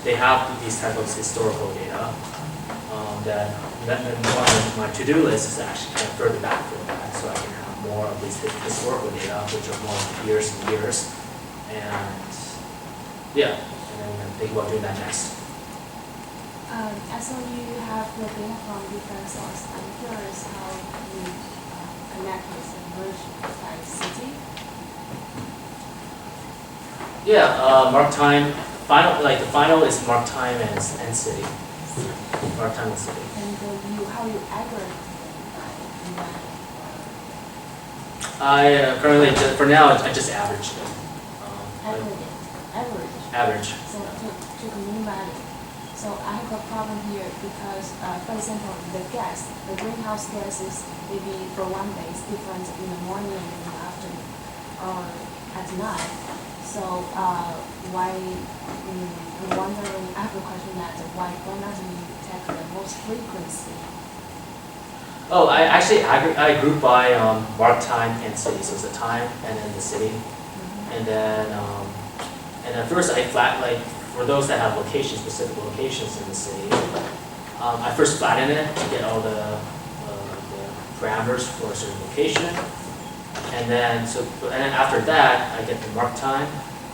they have these type of historical data and one of my to-do list is actually kind of further back from that, so I can have more of these historical data, which are more years and years, and yeah, and then I'm thinking about doing that next. I saw you have the data from different sources. I'm curious how you connect with the merge by city. Yeah, mark time, the final is mark time and city. Mark time and city. And how you aggregate them I currently, for now, I just averaged it. Average. So to the mean value. So I have a problem here because, for example, the greenhouse gases maybe for one day is different in the morning and in the afternoon or at night. So why, I'm wondering, I have a question that why not you take the most frequency? Oh, I group by mark time and city. So it's the time and then the city, and then first I for those that have specific locations in the city, I first flatten it to get all the parameters for a certain location, and then after that I get the mark time,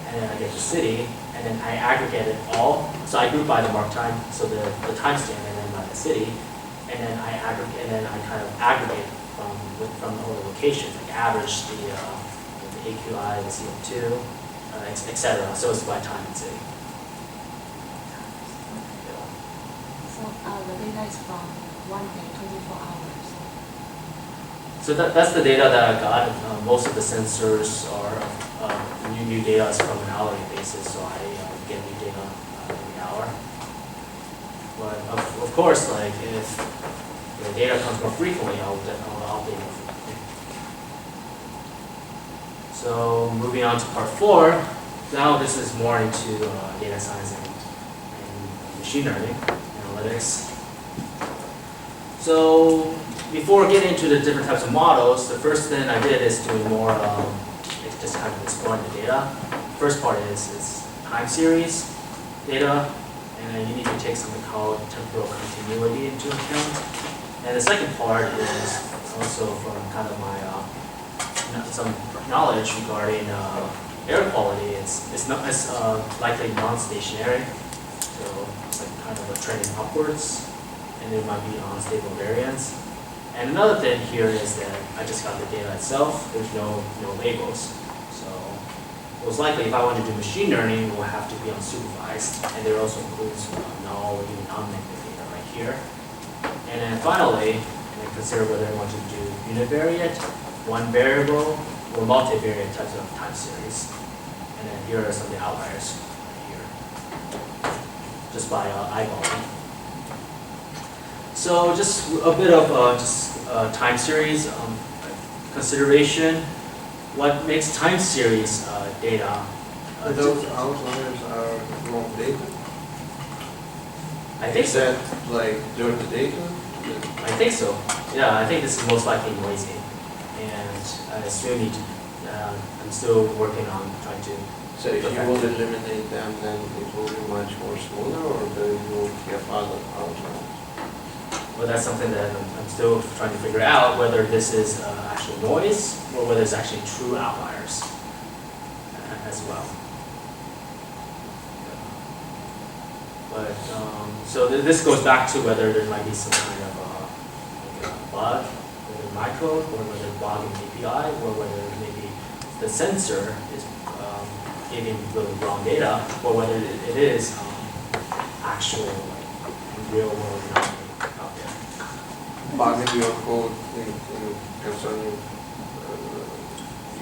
and then I get the city, and then I aggregate it all. So I group by the mark time, so the timestamp, and then by the city, and then I kind of aggregate from all the locations, like average the AQI, the CO2, etc. So it's by time and city. So the data is from one day, 24 hours. So that's the data that I got. Most of the sensors are new data is from an hourly basis, so I get new data every hour. But of course, like if the data comes more frequently, I'll update more frequently. So moving on to part 4. Now this is more into data science and machine learning, analytics. So before getting into the different types of models, the first thing I did is doing more, just kind of exploring the data. First part is time series data, and then you need to take something called temporal continuity into account. And the second part is also from kind of my some knowledge regarding air quality. It's likely non-stationary, so it's like kind of a trending upwards, and there might be unstable variance. And another thing here is that I just got the data itself. There's no labels. So most likely, if I want to do machine learning, it will have to be unsupervised, and there also includes null or even non-negative data right here. And then finally, consider whether I want to do univariate, one variable, or multivariate types of time series. And then here are some of the outliers right here, just by eyeballing. So just a bit of time series consideration. What makes time series data? Those outliers are wrong data? I think Is so. that like dirty data? I think so. Yeah, I think this is most likely noisy, and I still need to. I'm still working on trying to. So if you will eliminate them, then it will be much more smoother, or there will be other outliers? Well, that's something that I'm still trying to figure out, whether this is actual noise or whether it's actually true outliers as well. But so this goes back to whether there might be some kind of bug, whether my code, or whether bug in API, or whether maybe the sensor is giving really wrong data, or whether it is actual real world anomaly out there. Bug in your code concerning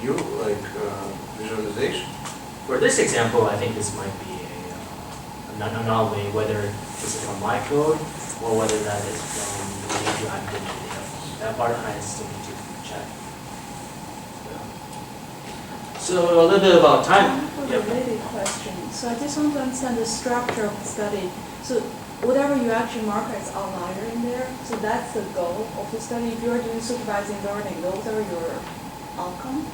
view, like visualization? For this example, I think this might be an anomaly, whether this is from my code or whether that is from the API data. That part I still need to check. So a little bit about time. I have a related question. So I just want to understand the structure of the study. So whatever you actually mark as outlier in there, so that's the goal of the study. If you're doing supervising learning, those are your outcome?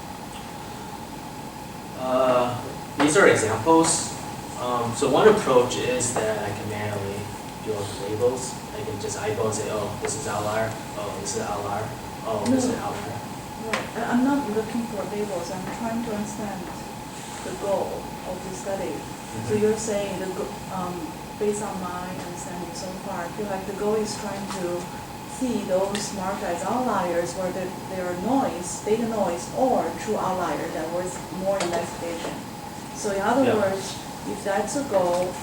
These are examples So one approach is that I can manually do all the labels. I can just eyeball and say, oh, this is outlier, oh, this is outlier, oh, this is outlier. Right. I'm not looking for labels, I'm trying to understand the goal of the study. So you're saying, based on my understanding so far, I feel like the goal is trying to see those marked as outliers where there are noise, data noise, or true outlier that was more investigation. So in other words, if that's a goal,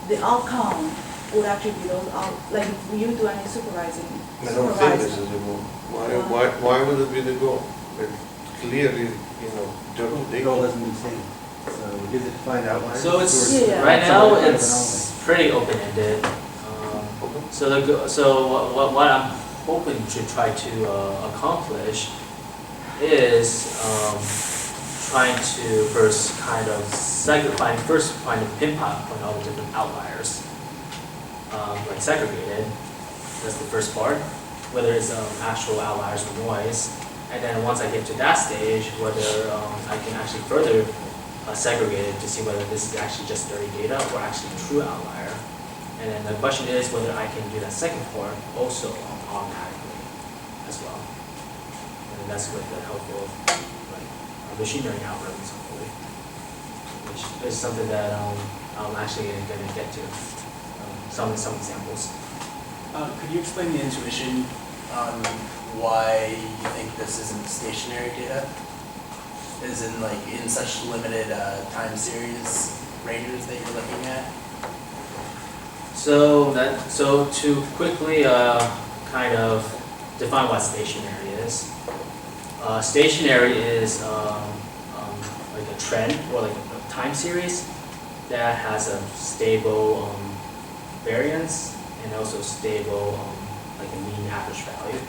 the outcome would actually be those like if you do any supervising. I don't think this is the goal. Why would it be the goal? But clearly, The goal isn't the same. So is it to find outliers? So it's, Yeah. right now, Somewhat kind of it's pretty open-ended. So what I'm hoping to try to accomplish is trying to first kind of find a pinpoint on all the different outliers, like segregated. That's the first part. Whether it's actual outliers or noise, and then once I get to that stage, whether I can actually further segregate it to see whether this is actually just dirty data or actually true outlier. And then the question is whether I can do that second part also automatically as well. And that's with the help of machine learning algorithms, hopefully, which is something that I'm actually going to get to some examples. Could you explain the intuition on why you think this isn't stationary data? Is in in such limited time series ranges that you're looking at? So to quickly kind of define what stationary is. Stationary is like a trend or like a time series that has a stable variance and also stable like a mean average value.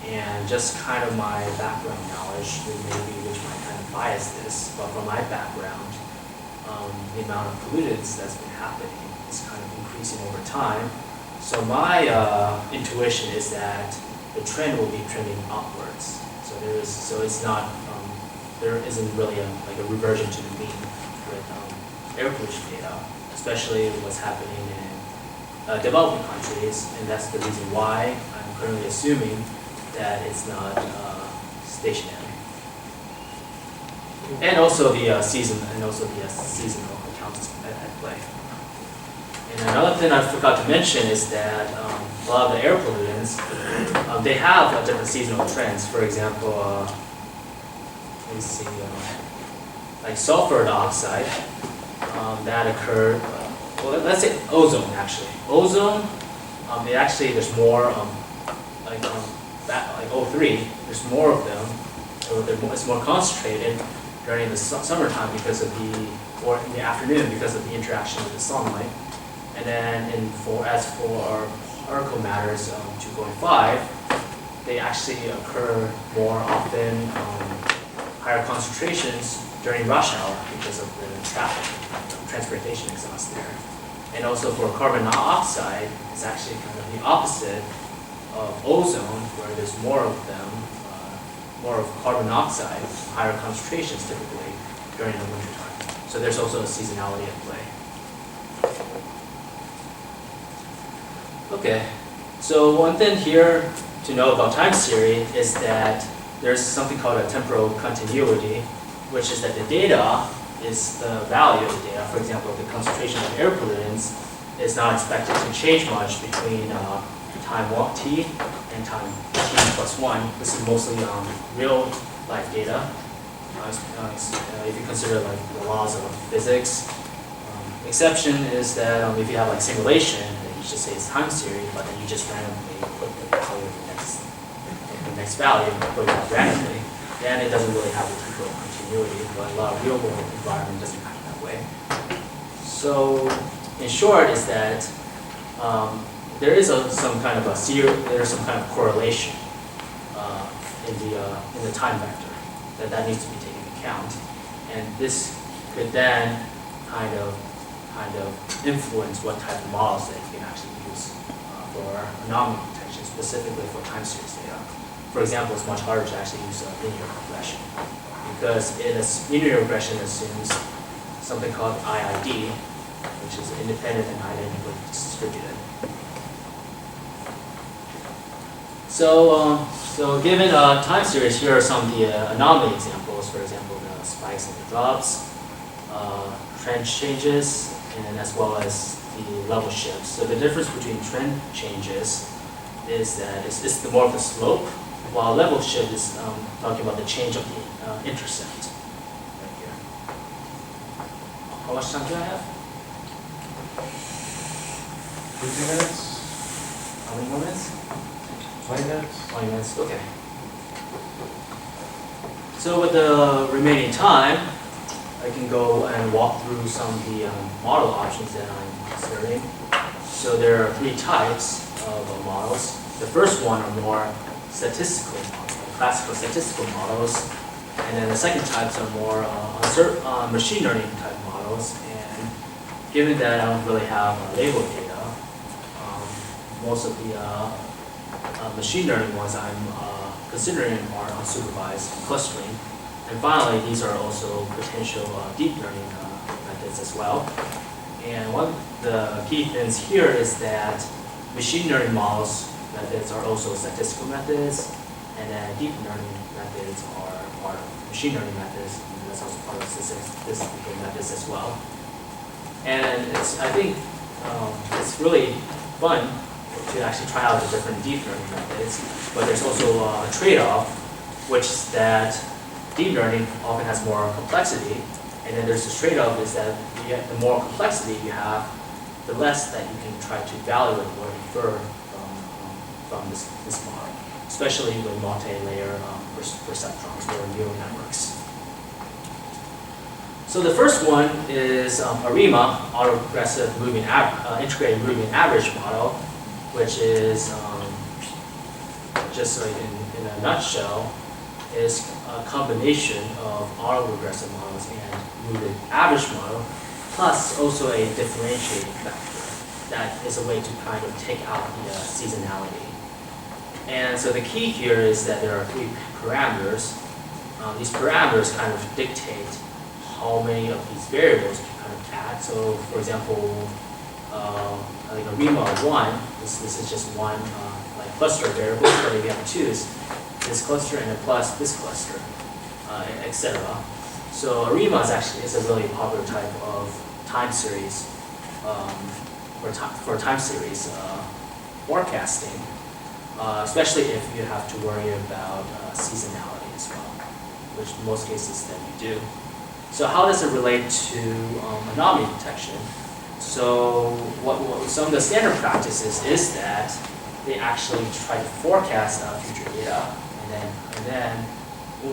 And just kind of my background knowledge, which might kind of bias this, but from my background, the amount of pollutants that's been happening is kind of increasing over time. So my intuition is that the trend will be trending upwards. So it's not, there isn't really a reversion to the mean with air pollution data, especially what's happening in developing countries, and that's the reason why I'm currently assuming that it's not stationary. And also the seasonal accounts at play. And another thing I forgot to mention is that a lot of the air pollutants, they have different seasonal trends. For example, let me see, like sulfur dioxide, that occurred, well, let's say ozone actually. Ozone, there's more like O3, there's more of them, so it's more concentrated during the summertime because of or in the afternoon because of the interaction with the sunlight. And then as for our particle matters 2.5, they actually occur more often, higher concentrations during rush hour because of the traffic, transportation exhaust there. And also for carbon dioxide, it's actually kind of the opposite of ozone, where there's more of them, more of carbon dioxide, higher concentrations typically during the winter time. So there's also a seasonality at play. Okay, so one thing here to know about time series is that there's something called a temporal continuity, which is that the data is the value of the data. For example, the concentration of air pollutants is not expected to change much between time t and time t plus 1. This is mostly real life data. If you consider like the laws of physics, exception is that if you have like simulation, then you just say it's time series, but then you just randomly put the value of the next value, put it out randomly, then it doesn't really have a temporal continuity. But a lot of real world environment doesn't happen that way. So in short, is that there is some kind of correlation in the time vector that needs to be taken into account, and this could then kind of influence what type of models that you can actually use for anomaly detection, specifically for time series data. For example, it's much harder to actually use linear regression because linear regression assumes something called IID, which is independent and identically distributed. So given a time series, here are some of the anomaly examples. For example, the spikes and the drops, trend changes, and as well as the level shifts. So the difference between trend changes is that it's the more of the slope, while level shift is talking about the change of the intercept. Right here. How much time do I have? 50 minutes? How many more minutes? 20 minutes? 20 minutes, okay. So with the remaining time, I can go and walk through some of the model options that I'm considering. So there are 3 types of models. The first one are more statistical models, classical statistical models. And then the second types are more machine learning type models. And given that I don't really have label data, most of the machine learning ones I'm considering are unsupervised clustering. And finally, these are also potential deep learning methods as well. And one of the key things here is that machine learning methods are also statistical methods, and then deep learning methods are part of machine learning methods, and that's also part of statistical methods as well. And I think it's really fun to actually try out the different deep learning methods, but there's also a trade-off, which is that deep learning often has more complexity, and then there's this trade-off is that the more complexity you have, the less that you can try to evaluate or infer from this model, especially with multi-layer perceptrons or neural networks. So the first one is ARIMA, autoregressive integrated moving average model, which is just like in a nutshell, is a combination of autoregressive models and moving average model, plus also a differentiating factor that is a way to kind of take out the seasonality. And so the key here is that there are 3 parameters. These parameters kind of dictate how many of these variables you kind of add. So for example, like ARIMA of 1, this is just one like cluster of variables, but if you have 2, is this cluster and then plus this cluster, etc. So ARIMA is a really popular type of time series for time series forecasting, especially if you have to worry about seasonality as well, which in most cases that you do. So how does it relate to anomaly detection? So what some of the standard practices is that they actually try to forecast future data, and then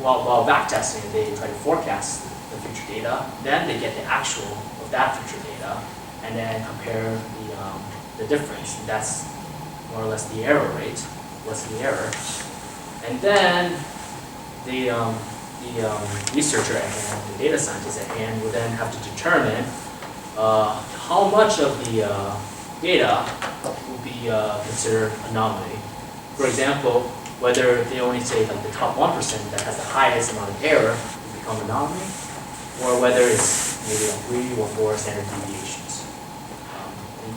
while backtesting, they try to forecast the future data. Then they get the actual of that future data, and then compare the difference. And that's more or less the error rate. What's the error? And then the researcher at hand, the data scientist at hand, will then have to determine how much of the data will be considered anomaly. For example, whether they only say like the top 1% that has the highest amount of error will become anomaly, or whether it's maybe like 3 or 4 standard deviations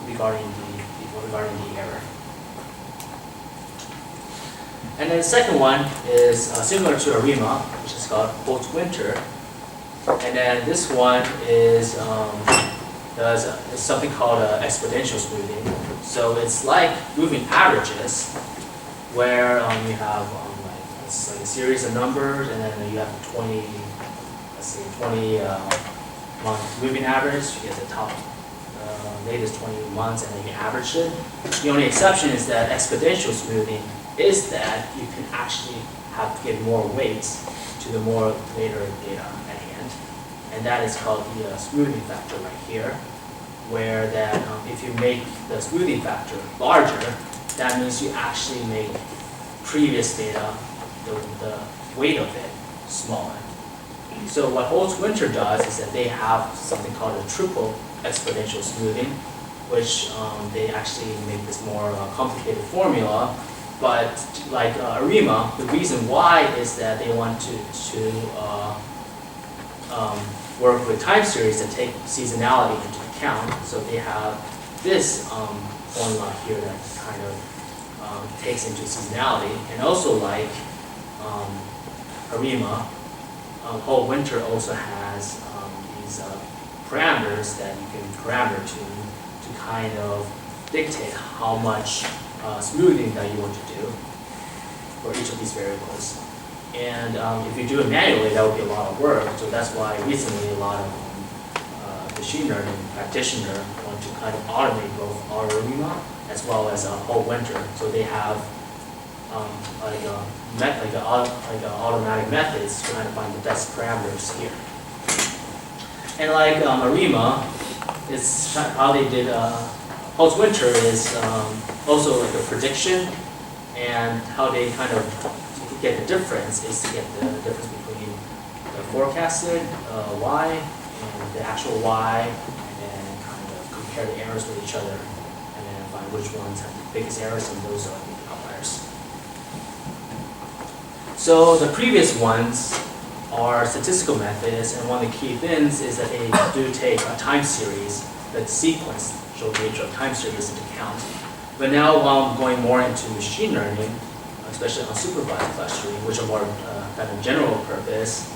regarding the error. And then the second one is similar to ARIMA, which is called Holt-Winter. And then this one is does something called exponential smoothing. So it's like moving averages, where you have it's like a series of numbers, and then you have 20 month moving average. You get the top latest 20 months, and then you average it. The only exception is that exponential smoothing is that you can actually have to give more weights to the more later data at hand, and that is called the smoothing factor right here, where that if you make the smoothing factor larger, that means you actually make previous data, the weight of it, smaller. So what Holt-Winter does is that they have something called a triple exponential smoothing, which they actually make this more complicated formula. But like ARIMA, the reason why is that they want to work with time series that take seasonality into account. So they have this formula here that kind of takes into seasonality, and also like Arima, whole winter also has these parameters that you can parameter tune to kind of dictate how much smoothing that you want to do for each of these variables. And if you do it manually, that would be a lot of work. So that's why recently a lot of machine learning practitioner want to kind of automate both Arima as well as whole winter. So they have automatic methods to kind of find the best parameters here. And like Arima, it's how they did post winter is also like a prediction, and how they kind of get the difference is to get the difference between the forecasted y and the actual y, and then kind of compare the errors with each other, and then find which ones have the biggest errors, and those are the outliers. So the previous ones are statistical methods, and one of the key things is that they do take a time series, that sequence shows the nature of time series into account. But now while I'm going more into machine learning, especially unsupervised clustering, which are more kind of general purpose,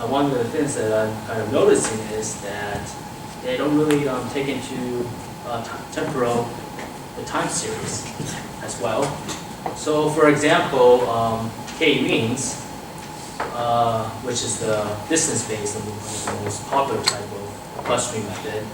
one of the things that I'm kind of noticing is that they don't really take into temporal the time series as well. So for example, k-means, which is the distance-based and the most popular type of clustering method,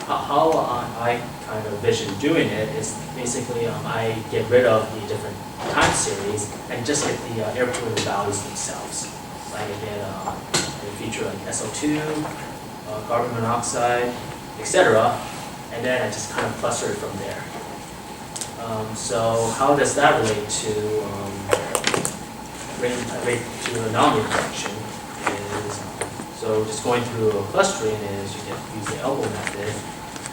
how I kind of vision doing it is basically I get rid of the different time series and just get the air pollutant values themselves. Like I get a feature like SO2, carbon monoxide, etc., and then I just kind of cluster it from there. So how does that relate to anomaly detection? So just going through a clustering is you use the elbow method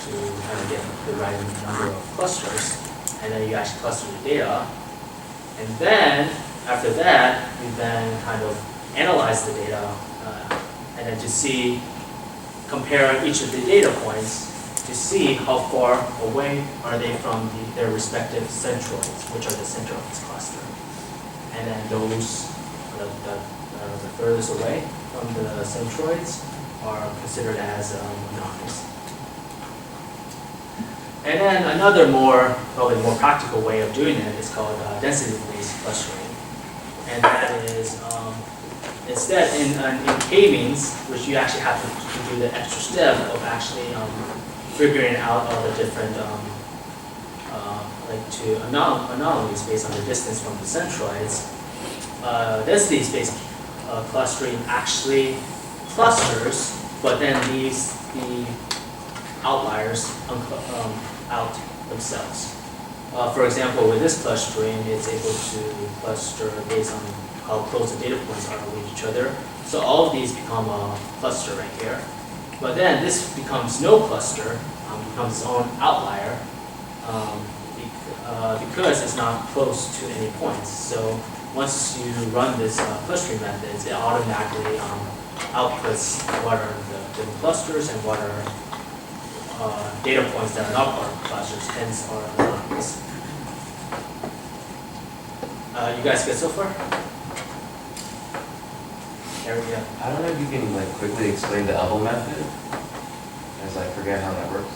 to kind of get the right number of clusters, and then you actually cluster the data. And then after that, you then kind of analyze the data and then to see, compare each of the data points to see how far away are they from their respective centroids, which are the center of this cluster. And then those that are the furthest away from the centroids are considered as anomalies. And then another probably more practical way of doing it is called density-based clustering. And that is, instead in k-means, which you actually have to do the extra step of actually figuring out all the different anomalies based on the distance from the centroids, density-based clustering actually clusters, but then leaves the outliers out themselves. For example, with this clustering, it's able to cluster based on how close the data points are with each other. So all of these become a cluster right here. But then this becomes no cluster, becomes its own outlier, because it's not close to any points. So once you run this clustering methods, it automatically outputs what are the different clusters and what are data points that are not part of clusters, hence are anomalies. You guys good so far? There we go. I don't know if you can like quickly explain the elbow method, as I forget how that works.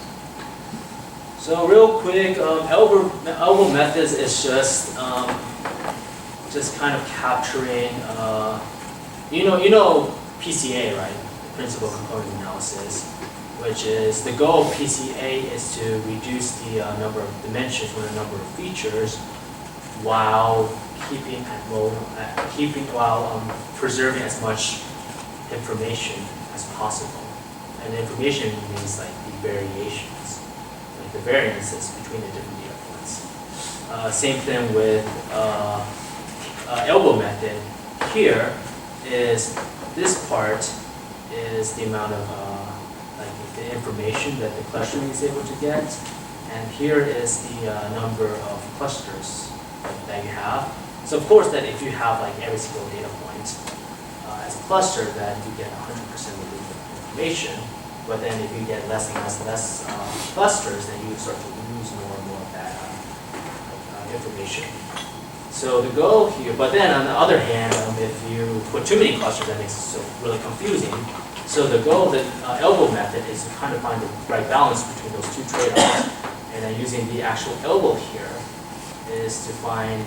So real quick, elbow methods is just kind of capturing, you know PCA, right? Principal component analysis, which is the goal of PCA is to reduce the number of dimensions or the number of features while preserving as much information as possible. And the information means like the variations, like the variances between the different data points. Same thing with elbow method. Here is this part is the amount of the information that the clustering is able to get, and here is the number of clusters that you have. So of course that if you have like every single data point, as a cluster, that you get 100% of the information. But then if you get less and less clusters, then you start to lose more and more of that information. So the goal here, but then on the other hand, if you put too many clusters, that makes it so really confusing. So the goal of the elbow method is to kind of find the right balance between those two trade-offs. And then using the actual elbow here is to find,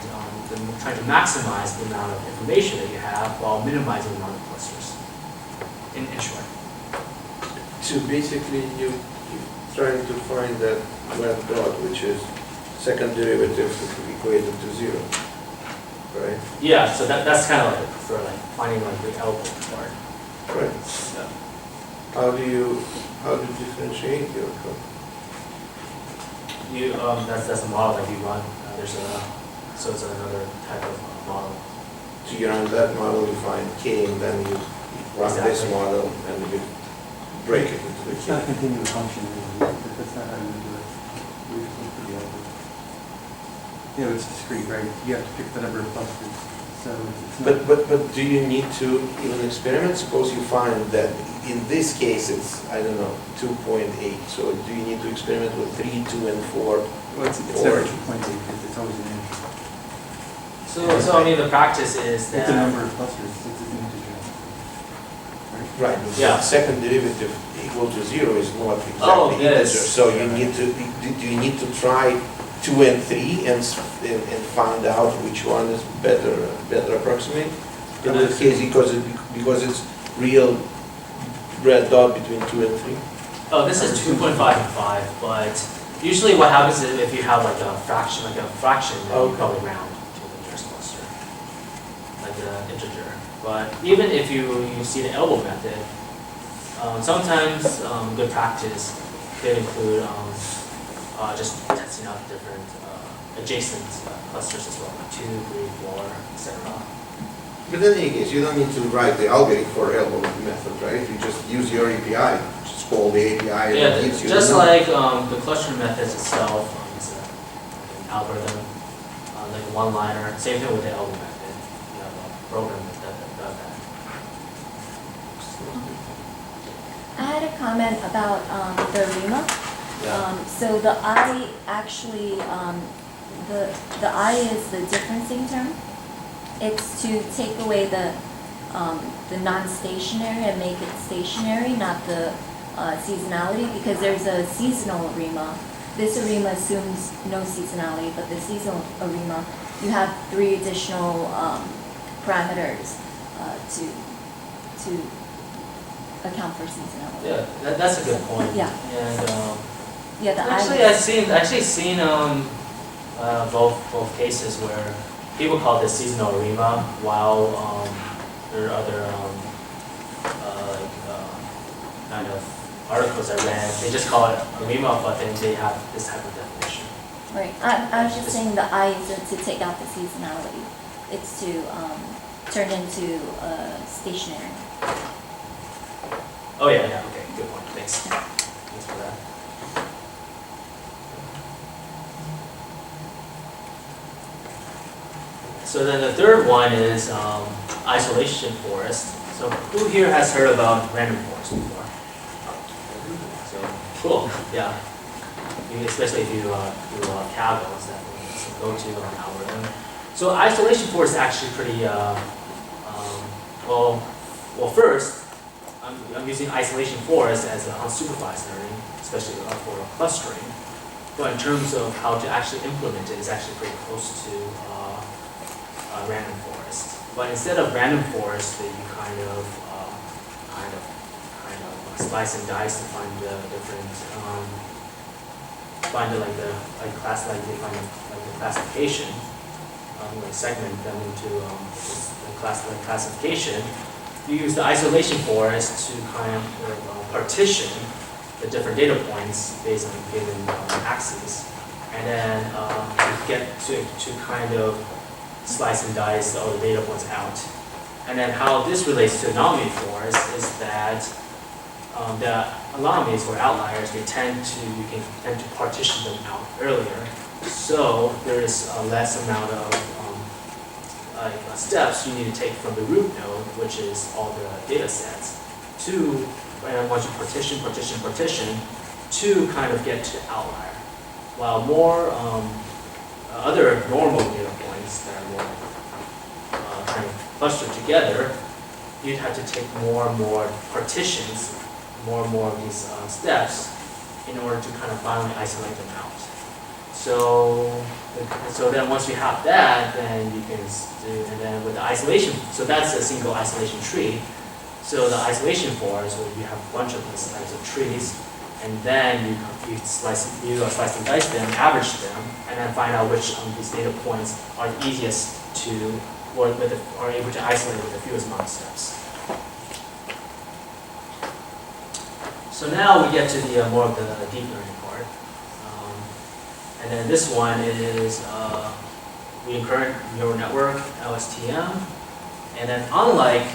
trying to maximize the amount of information that you have while minimizing the amount of clusters, in short. So basically, you're trying to find that red dot, which is second derivative equated to 0, right? Yeah, so that's kind of like for like finding like the elbow part. Right. So, How do you differentiate your code? that's a model that you run. So it's another type of model. So you run that model, you find K, and then you run this Exactly. model, and you break it into the It's not a K. continuous function, that's not how you do it. We just look for the elbow. You know, it's discrete, right? You have to pick the number of clusters, so it's not. But do you need to even experiment? Suppose you find that in this case it's, I don't know, 2.8. So do you need to experiment with 3, 2, and 4? Well, it's never 2.8, it's always an integer. So I mean, the practice is that It's a number of clusters, it's an integer. Right. Yeah. Second derivative equal to 0 is not exactly Oh, integer. yes. So you need to, do you need to try 2 and 3 and find out which one is better approximate? In this case, because it's real red dot between 2 and 3? Oh, this is 2.5 and 5, but usually what happens is if you have like a fraction, then you Okay. probably round to the nearest cluster, like an integer. But even if you see the elbow method, sometimes good practice could include just testing out different adjacent clusters as well, like 2, 3, 4, etc. But in any case, you don't need to write the algorithm for elbow method, right? You just use your API, just call the API and Yeah, it gives you just the number. like the cluster methods itself is an algorithm, like a one-liner. Same thing with the elbow method. You have a program that does that. I had a comment about the REMA. So the I actually, the I is the differencing term. It's to take away the non-stationary and make it stationary, not the seasonality, because there's a seasonal ARIMA. This ARIMA assumes no seasonality, but the seasonal ARIMA, you have 3 additional parameters to account for seasonality. Yeah, that's a good point. Yeah. And Yeah, the actually, I. I've seen both cases where people call this seasonal ARIMA, while there are other kind of articles I read. They just call it ARIMA, but then they have this type of definition. Right. I was just saying the I is to take out the seasonality. It's to turn into stationary. Oh yeah, okay, good point. Thanks. Thanks for that. So then the third one is isolation forest. So who here has heard about random forest before? So cool, yeah. Especially if you do Kaggle, it's definitely a go-to algorithm. So isolation forest is actually pretty well. First, I'm using isolation forest as an unsupervised learning, especially for clustering. But in terms of how to actually implement it, it's actually pretty close to random forest. But instead of random forest, that you kind of slice and dice to find the different the classification, like segment them into classification. You use the isolation forest to kind of partition the different data points based on a given axis, and then you get to kind of slice and dice all the data points out. And then how this relates to anomaly forest is that the anomalies or outliers, you can tend to partition them out earlier, so there is a less amount of steps you need to take from the root node, which is all the data sets, to, and once you partition, to kind of get to the outlier. While more other normal data points that are more kind of clustered together, you'd have to take more and more partitions, more and more of these steps in order to kind of finally isolate them out. So then once you have that, then you can do, and then with the isolation, so that's a single isolation tree. So the isolation forest, where you have a bunch of these types of trees, and then you slice and dice them, average them, and then find out which of these data points are the easiest to work with, are able to isolate with the fewest amount of steps. So now we get to the more of the deep learning part. And then this one is recurrent neural network, LSTM. And then unlike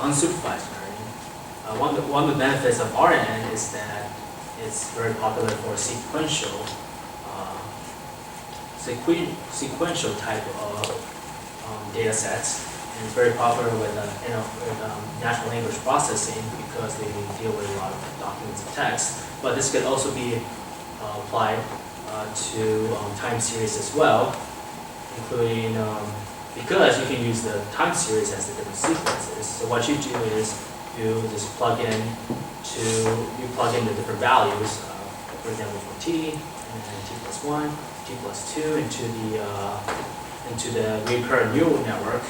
unsupervised learning, one of the benefits of RNN is that it's very popular for sequential type of data sets. And it's very popular with natural language processing because they deal with a lot of documents and text. But this could also be applied to time series as well, including because you can use the time series as the different sequences. So what you do is you just plug in the different values, for example, for t, and then t plus 1, t plus 2 into the recurrent neural network.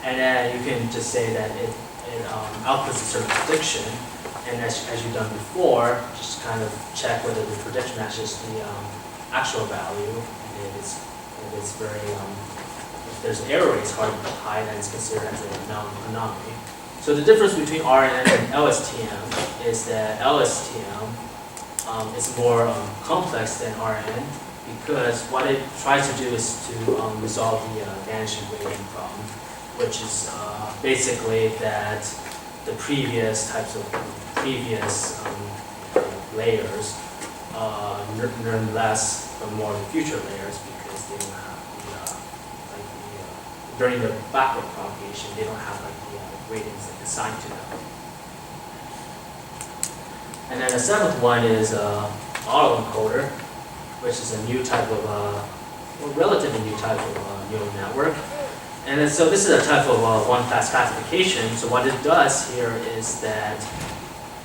And then you can just say that it outputs a certain prediction, and as you've done before, just kind of check whether the prediction matches the actual value, and if it's very if there's error rates high, then it's considered as an anomaly. So the difference between RNN and LSTM is that LSTM is more complex than RNN because what it tries to do is to resolve the vanishing gradient problem, which is basically that the previous layers learn less from more of the future layers because they don't have during the backward propagation, they don't have the gradients assigned to them. And then the seventh one is autoencoder, which is a new type of, relatively new type of neural network. And then, so this is a type of one-class classification. So what it does here is that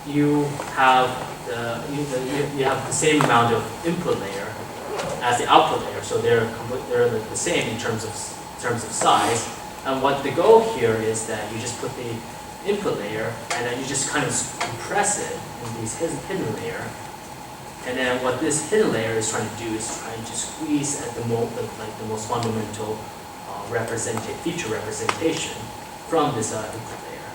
you have the same amount of input layer as the output layer. So they're the same in terms of size. And what the goal here is that you just put the input layer and then you just kind of compress it in these hidden layer. And then what this hidden layer is trying to do is trying to squeeze at the most fundamental feature representation from this input layer.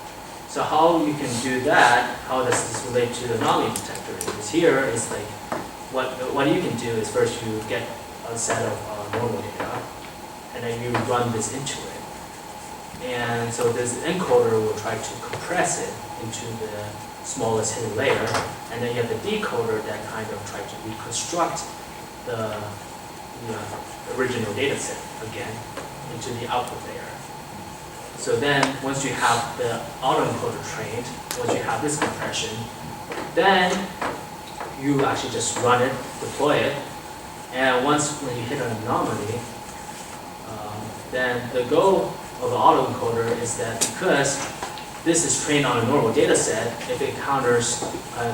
So how you can do that, how does this relate to the anomaly detector? Because here is like, what you can do is first you get a set of normal data, and then you run this into it. And so this encoder will try to compress it into the smallest hidden layer, and then you have the decoder that kind of tries to reconstruct the original data set again into the output layer. So then once you have the autoencoder trained, once you have this compression, then you actually just run it, deploy it, and when you hit an anomaly, then the goal of the autoencoder is that because this is trained on a normal data set, if it encounters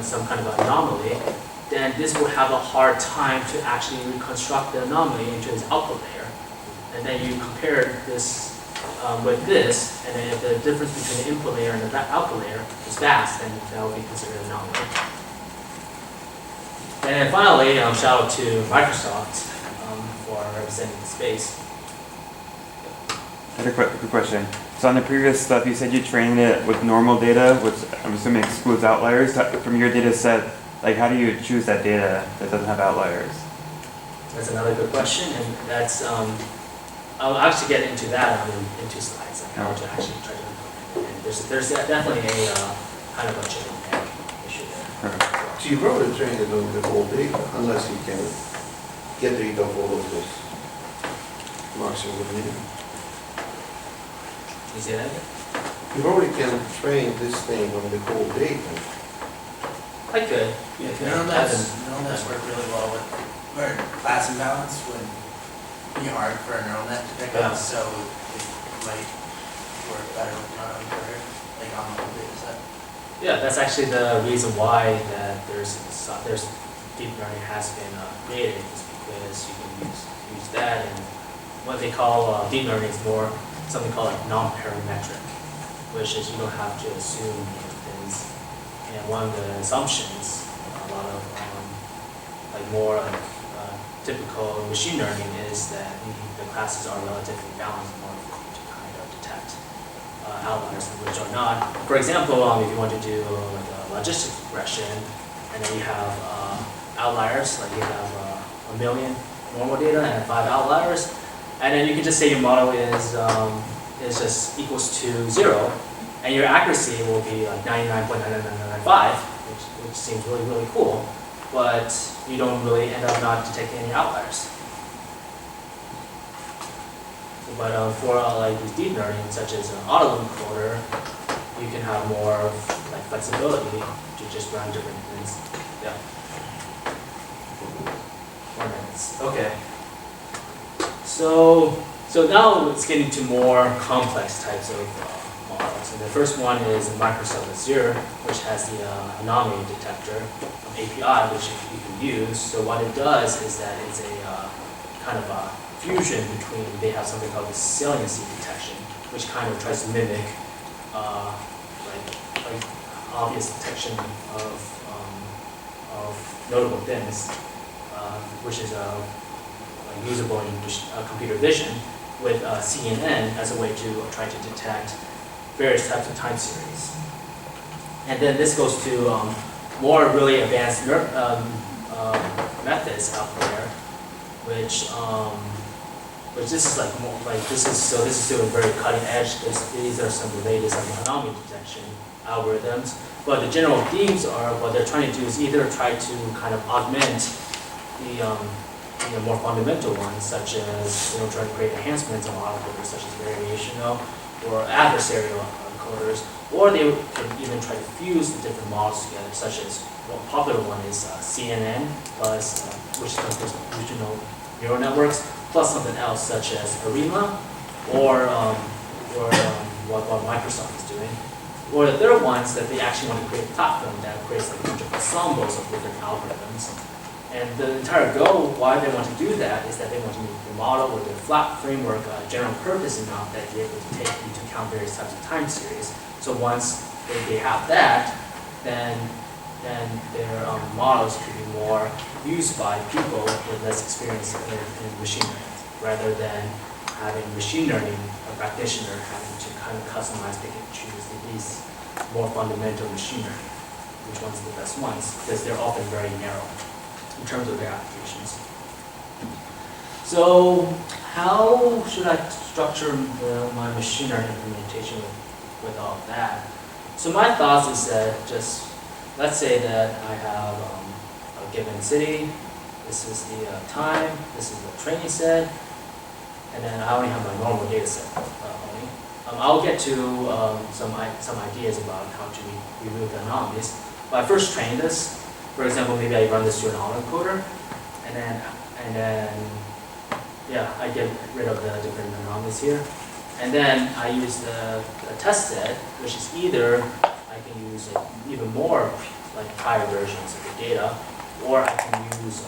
some kind of anomaly, then this will have a hard time to actually reconstruct the anomaly into its output layer. And then you compare this with this, and then if the difference between the input layer and the output layer is vast, then that will be considered an anomaly. And then finally, shout out to Microsoft for representing the space. I have a quick question. So on the previous stuff, you said you trained it with normal data, which I'm assuming excludes outliers. From your data set, like how do you choose that data that doesn't have outliers? That's another good question, and that's I'll actually get into that in 2 slides. Like how to actually try to implement it. And there's definitely a kind of a chicken and egg issue there. Okay. So you probably train it on the whole data, unless you can get rid of all of this maximum minimum. You see that? You probably can train this thing on the whole data. I could. Yeah, Okay. neural nets work really well with, or class imbalance would be hard for a neural net to pick Yeah. up, so it might work better with non-encoded, like on the whole data set. Yeah, that's actually the reason why that there's deep learning has been created, is because you can use that, and what they call deep learning is more something called like non-parametric, which is you don't have to assume things. And one of the assumptions, a lot of like more typical machine learning is that the classes are relatively balanced in order for you to kind of detect outliers which are not. For example, if you want to do like a logistic regression, and then you have outliers, like you have 1 million normal data and 5 outliers, and then you can just say your model is just equals to 0, and your accuracy will be like 99.99995, which seems really, really cool, but you don't really end up not detecting any outliers. But for like these deep learning, such as an autoencoder, you can have more like flexibility to just run different things. Yeah. 4 minutes. Okay. So now it's getting to more complex types of models. And the first one is Microsoft Azure, which has the Anomaly detector API, which you can use. So what it does is that it's a kind of a fusion between, they have something called the saliency detection, which kind of tries to mimic like obvious detection of notable things, which is like usable in computer vision, with CNN as a way to try to detect various types of time series. And then this goes to more really advanced methods out there, which this is like more like this is still very cutting edge. These are some of the latest anomaly detection algorithms. But the general themes are, what they're trying to do is either try to kind of augment the more fundamental ones, such as try to create enhancements on autoencoders, such as variational or adversarial encoders, or they can even try to fuse the different models together, such as one popular one is CNN plus which is regional neural networks, plus something else such as ARIMA or what Microsoft is doing. Or the third one is that they actually want to create a platform that creates like a bunch of ensembles of different algorithms. And the entire goal, why they want to do that, is that they want to make the model with a flat framework, general purpose enough that they're able to take into account various types of time series. So once they have that, then their models could be more used by people with less experience in machine learning, rather than having machine learning a practitioner having to kind of customize, pick and choose these more fundamental machine learning, which ones are the best ones, because they're often very narrow in terms of their applications. So how should I structure my machine learning implementation with all of that? So my thoughts is that just, let's say that I have a given city, this is the time, this is the training set, and then I only have my normal data set only. I'll get to some ideas about how to remove the anomalies. But I first train this. For example, maybe I run this through an autoencoder, and then yeah, I get rid of the different anomalies here. And then I use the test set, which is either I can use even more like prior versions of the data, or I can use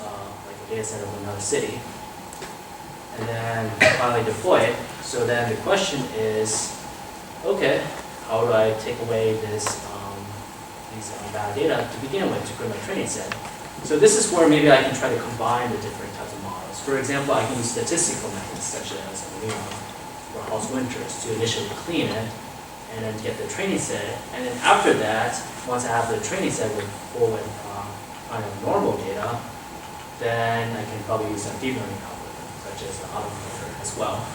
like a data set of another city, and then finally deploy it. So then the question is, okay, how do I take away these bad data to begin with to create my training set? So this is where maybe I can try to combine the different types of models. For example, I can use statistical methods such as or Hall-Winters to initially clean it, and then get the training set. And then after that, once I have the training set with full with kind of normal data, then I can probably use some deep learning algorithm, such as the autoencoder as well.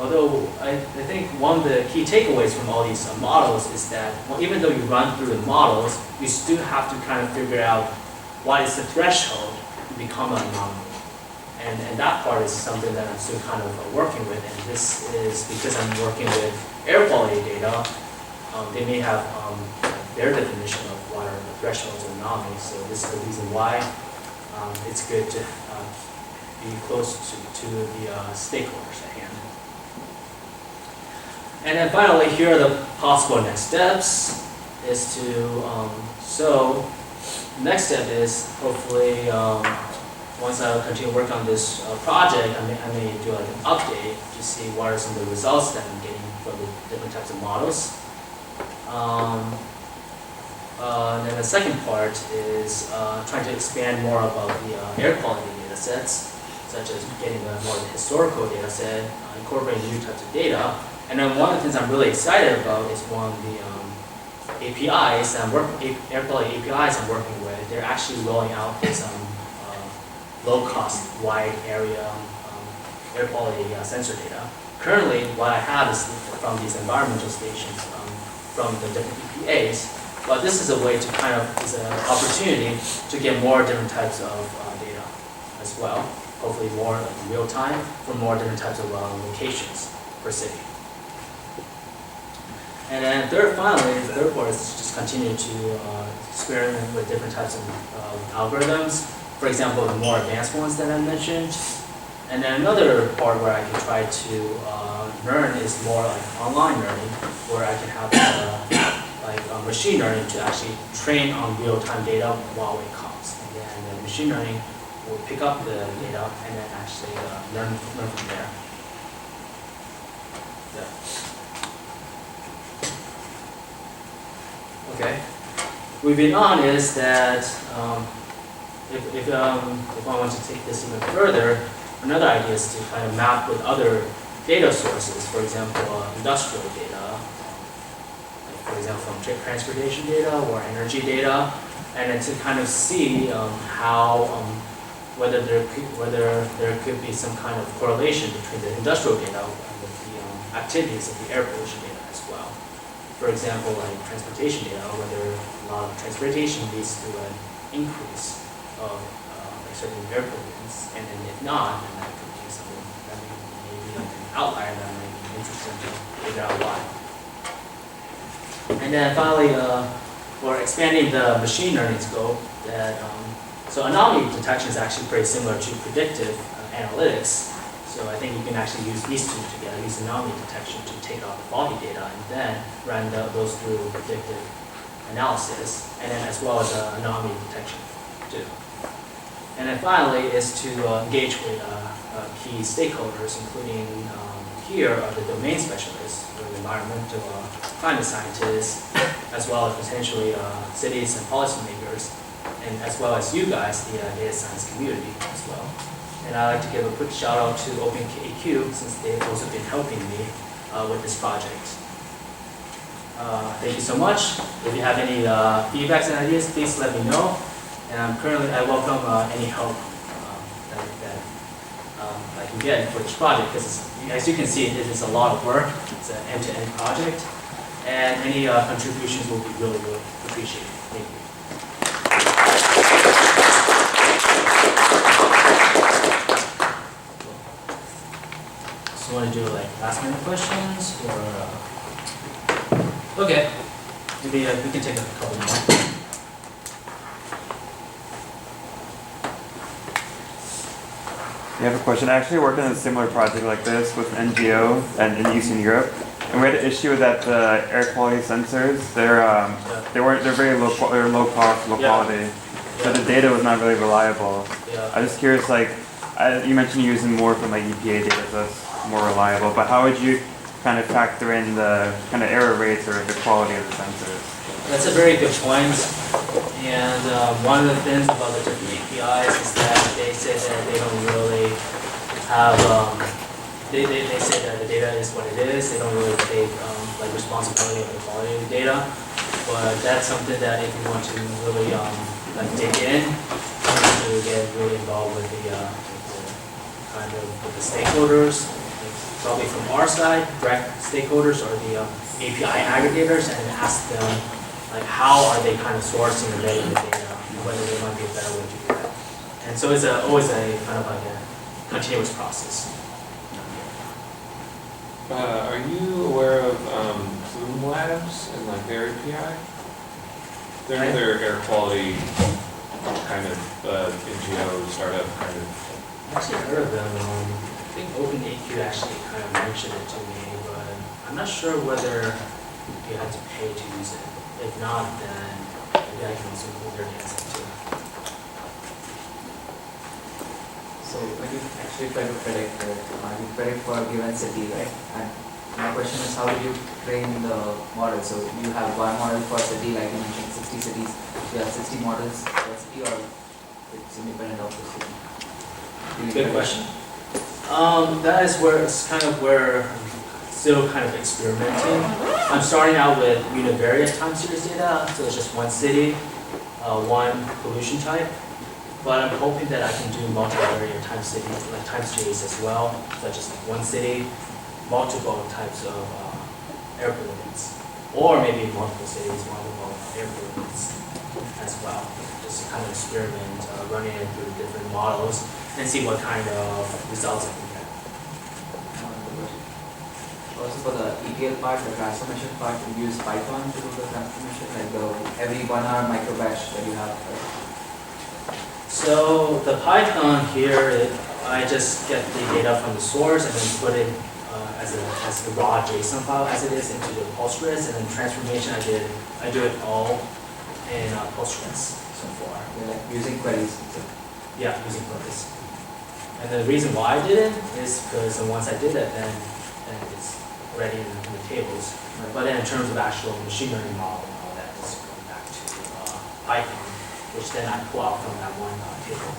Although I think one of the key takeaways from all these models is that even though you run through the models, you still have to kind of figure out what is the threshold to become an anomaly. And that part is something that I'm still kind of working with, and this is because I'm working with air quality data. They may have their definition of what are the thresholds or anomalies, so this is the reason why it's good to be close to the stakeholders at hand. And then finally, here are the possible next steps. Is to so next step is hopefully once I continue work on this project, I may do like an update to see what are some of the results that I'm getting from the different types of models. And then the second part is trying to expand more about the air quality data sets, such as getting a more historical data set, incorporating new types of data. And then one of the things I'm really excited about is one of the APIs air quality APIs I'm working with. They're actually rolling out this low-cost, wide area air quality sensor data. Currently, what I have is from these environmental stations from the different EPAs. But this is a way to kind of, is an opportunity to get more different types of data as well. Hopefully more like in real time for more different types of locations per city. And then the third part is just continue to experiment with different types of algorithms. For example, the more advanced ones that I mentioned. And then another part where I can try to learn is more like online learning, where I can have machine learning to actually train on real-time data while it comes. And then the machine learning will pick up the data and then actually learn from there. Yeah. Okay. Moving on is that if I want to take this even further, another idea is to kind of map with other data sources, for example, industrial data, for example, from transportation data or energy data, and then to kind of see how whether there could be some kind of correlation between the industrial data and the activities of the air pollution data as well. For example, like transportation data, whether a lot of transportation leads to an increase of certain air pollutants, and then if not, then that could be something that may be like an outlier that might be interesting to figure out why. And then finally, we're expanding the machine learning scope. So anomaly detection is actually pretty similar to predictive analytics. So I think you can actually use these two together, use anomaly detection to take out the faulty data and then run those through predictive analysis, and then as well as anomaly detection too. And then finally is to engage with key stakeholders, including here are the domain specialists, or the environmental climate scientists, as well as potentially cities and policymakers, and as well as you guys, the data science community as well. And I'd like to give a quick shout out to OpenKQ, since they've also been helping me with this project. Thank you so much. If you have any feedbacks and ideas, please let me know. And I welcome any help that I can get for this project, because as you can see, it is a lot of work. It's an end-to-end project, and any contributions will be really, really appreciated. Thank you. So, want to do like last-minute questions, or okay? Maybe we can take a couple more. I have a question. I actually worked on a similar project like this with an NGO and in Eastern Europe, and we had an issue that the air quality sensors they're very low cost, low quality, so the data was not really reliable. I was just curious, like you mentioned using more from like EPA data, so that's more reliable. But how would you kind of factor in the kind of error rates or the quality of the sensors? That's a very good point. And one of the things about the different APIs is that they say that they don't really have, they say that the data is what it is. They don't really take like responsibility of the quality of the data. But that's something that if you want to really like dig in, you need to get really involved with the kind of with the stakeholders, probably from our side, direct stakeholders or the API aggregators, and ask them like how are they kind of sourcing and vetting the data, and whether there might be a better way to do that. And so it's always a kind of like a continuous process. Are you aware of Plume Labs and like their API? They're another air quality kind of NGO startup kind of. I actually heard of them. I think OpenAQ actually kind of mentioned it to me, but I'm not sure whether you have to pay to use it. If not, then maybe I can also include their data set too. So when you actually try to predict it, you predict for a given city, right? And my question is, how do you train the model? So you have one model for a city, like you mentioned, 60 cities. You have 60 models per city, or it's independent of the city? Good question. That is where it's kind of where I'm still kind of experimenting. I'm starting out with univariate time series data, so it's just one city, one pollution type. But I'm hoping that I can do multivariate time series as well, such as like one city, multiple types of air pollutants, or maybe multiple cities, multiple air pollutants as well. Just to kind of experiment, running it through different models and see what kind of results I can get. Also for the ETL part, the transformation part, you use Python to do the transformation, like the every 1 hour micro batch that you have. So the Python here, I just get the data from the source and then put it as the raw JSON file as it is into the Postgres, and then transformation I do it all in Postgres so far. You're like using queries. Yeah, using queries. And the reason why I did it is because once I did it, then it's already in the tables. Right. But then in terms of actual machine learning model and all that, is going back to Python, which then I pull out from that one table.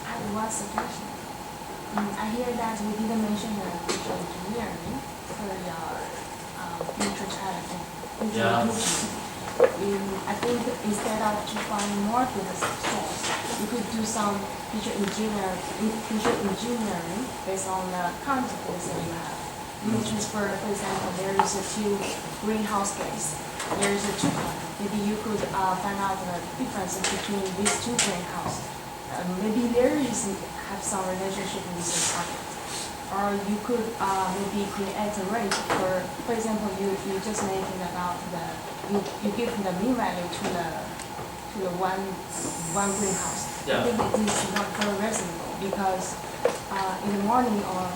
I have one suggestion. I hear that we didn't mention the future engineering for your future challenge, future mission. I think instead of to find more data source, you could do some future engineering based on the current data that you have. You transfer, for example, there is a 2 greenhouse gas. There is a 2 carbon. Maybe you could find out the difference between these 2 greenhouse. Maybe there is have some relationship with the target. Or you could maybe create a range for example, you just mentioned about you give the mean value to the one greenhouse. Yeah. I think it is not very reasonable because in the morning or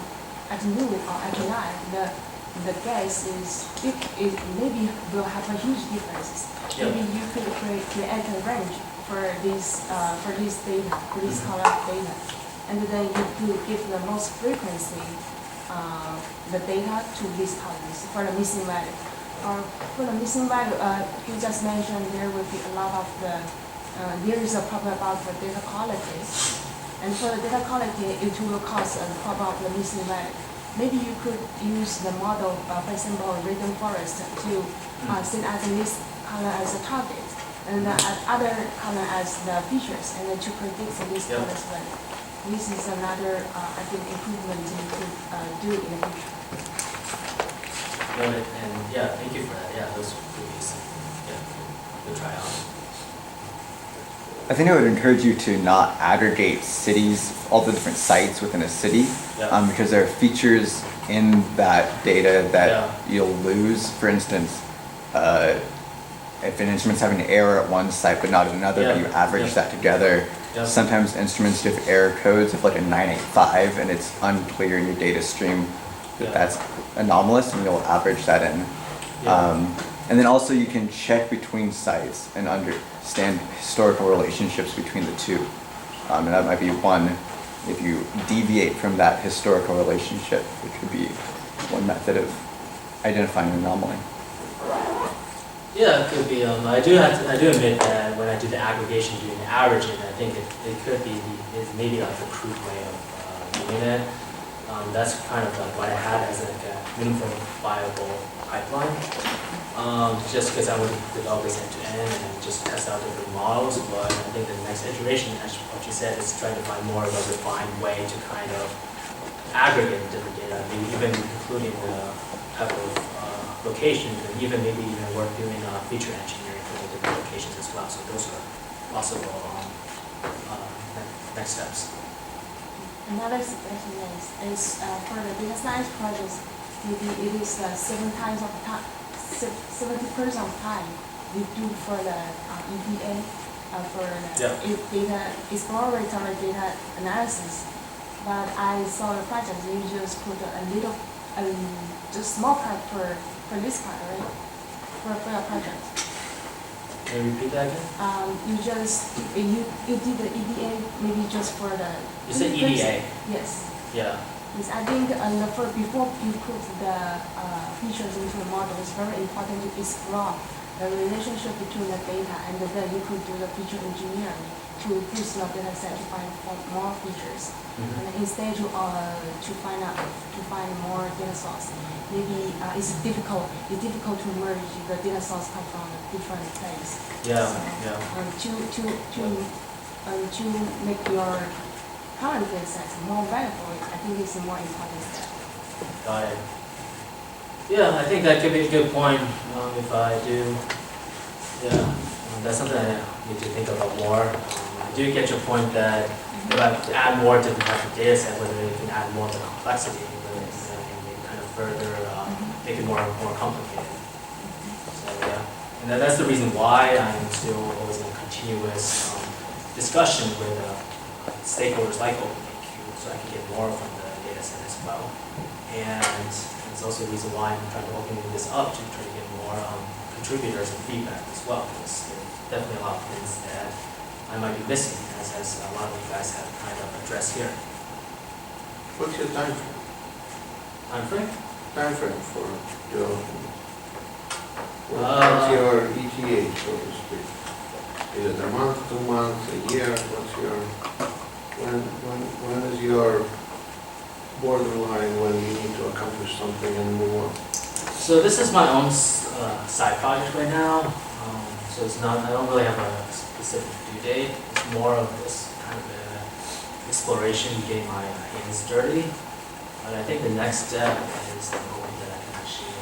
at noon or at night, the gas it maybe will have a huge differences. Yeah. Maybe you could create a range for this data, for this color data, and then you could give the most frequency the data to these colors for the missing value. Or for the missing value, you just mentioned there will be a lot of there is a problem about the data quality. And for the data quality, it will cause a problem of the missing value. Maybe you could use the model, for example, random forest to set as this color as a target, and the other color as the features, and then to predict this color's value. This is another, I think, improvement you could do in the future. Noted, and yeah, thank you for that. Yeah, those would be some, good try out. I think I would encourage you to not aggregate cities, all the different sites within a city, because there are features in that data that you'll lose. For instance, if an instrument's having an error at one site but not at another, but you average that together, sometimes instruments do have error codes of like a 985, and it's unclear in your data stream that that's anomalous, and you'll average that in. And then also you can check between sites and understand historical relationships between the two. And that might be one, if you deviate from that historical relationship, which would be one method of identifying an anomaly. Yeah, it could be. I do admit that when I do the aggregation, doing the averaging, I think it could be maybe like a crude way of doing it. That's kind of like what I had as like a minimum viable pipeline. Just because I would develop this end-to-end and just test out different models, but I think the next iteration, as what you said, is trying to find more of a refined way to kind of aggregate different data, maybe even including the type of locations, and maybe work doing feature engineering for the different locations as well. So those are possible next steps. Another suggestion is for the data science projects, maybe it is 70% of time you do for the EDA, for the data exploratory data analysis. But I saw the project, you just put a little, just small part for this part, right? For your project. Can you repeat that again? You did the EDA maybe just for the. You said EDA? Yes. Yeah. Yes, I think before you put the features into the model, it's very important to explore the relationship between the data, and then you could do the feature engineering to boost your data set to find more features. Mm-hmm. And instead to find more data source. Maybe it's difficult to merge the data source come from a different place. Yeah, so, to make your current data sets more valuable, I think it's a more important step. Got it. Yeah, I think that could be a good point. If I do, that's something I need to think about more. I do get your point that if I add more different types of data set, whether it can add more of the complexity, whether it can kind of further make it more complicated. So and that's the reason why I'm still always in a continuous discussion with stakeholders like OpenAQ, so I can get more from the data set as well. And it's also the reason why I'm trying to open this up to try to get more contributors and feedback as well, because there's definitely a lot of things that I might be missing, as a lot of you guys have kind of addressed here. What's your time frame? Time frame? Time frame for your, what's your ETA, so to speak? Is it a month, 2 months, a year? What's your, when is your borderline when you need to accomplish something and move on? So this is my own side project right now. So it's not, I don't really have a specific due date. It's more of this kind of exploration, getting my hands dirty. But I think the next step is the hoping that I can actually,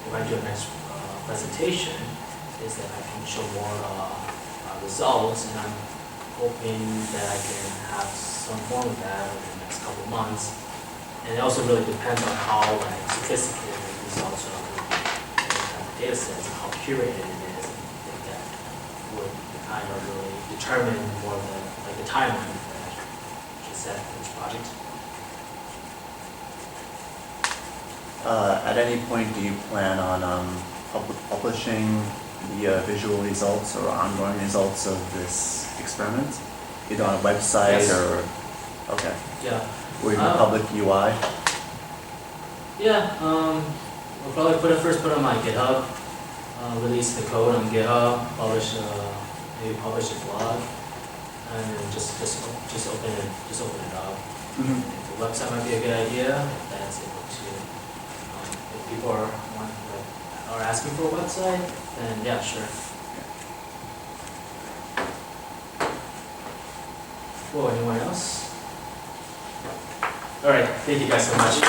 if I do a next presentation, is that I can show more results, and I'm hoping that I can have some form of that over the next couple of months. And it also really depends on how sophisticated the results are, the data sets, and how curated it is. And I think that would kind of really determine more of the timeline that I should set for this project. At any point, do you plan on publishing the visual results or ongoing results of this experiment, either on a website or? Okay. Yeah. Or even public UI? Yeah, we'll probably first put on my GitHub, release the code on GitHub, maybe publish a blog, and then just open it up. Mm-hmm. If the website might be a good idea, that's able to. If people are asking for a website, then yeah, sure. Whoa, anyone else? All right, thank you guys so much.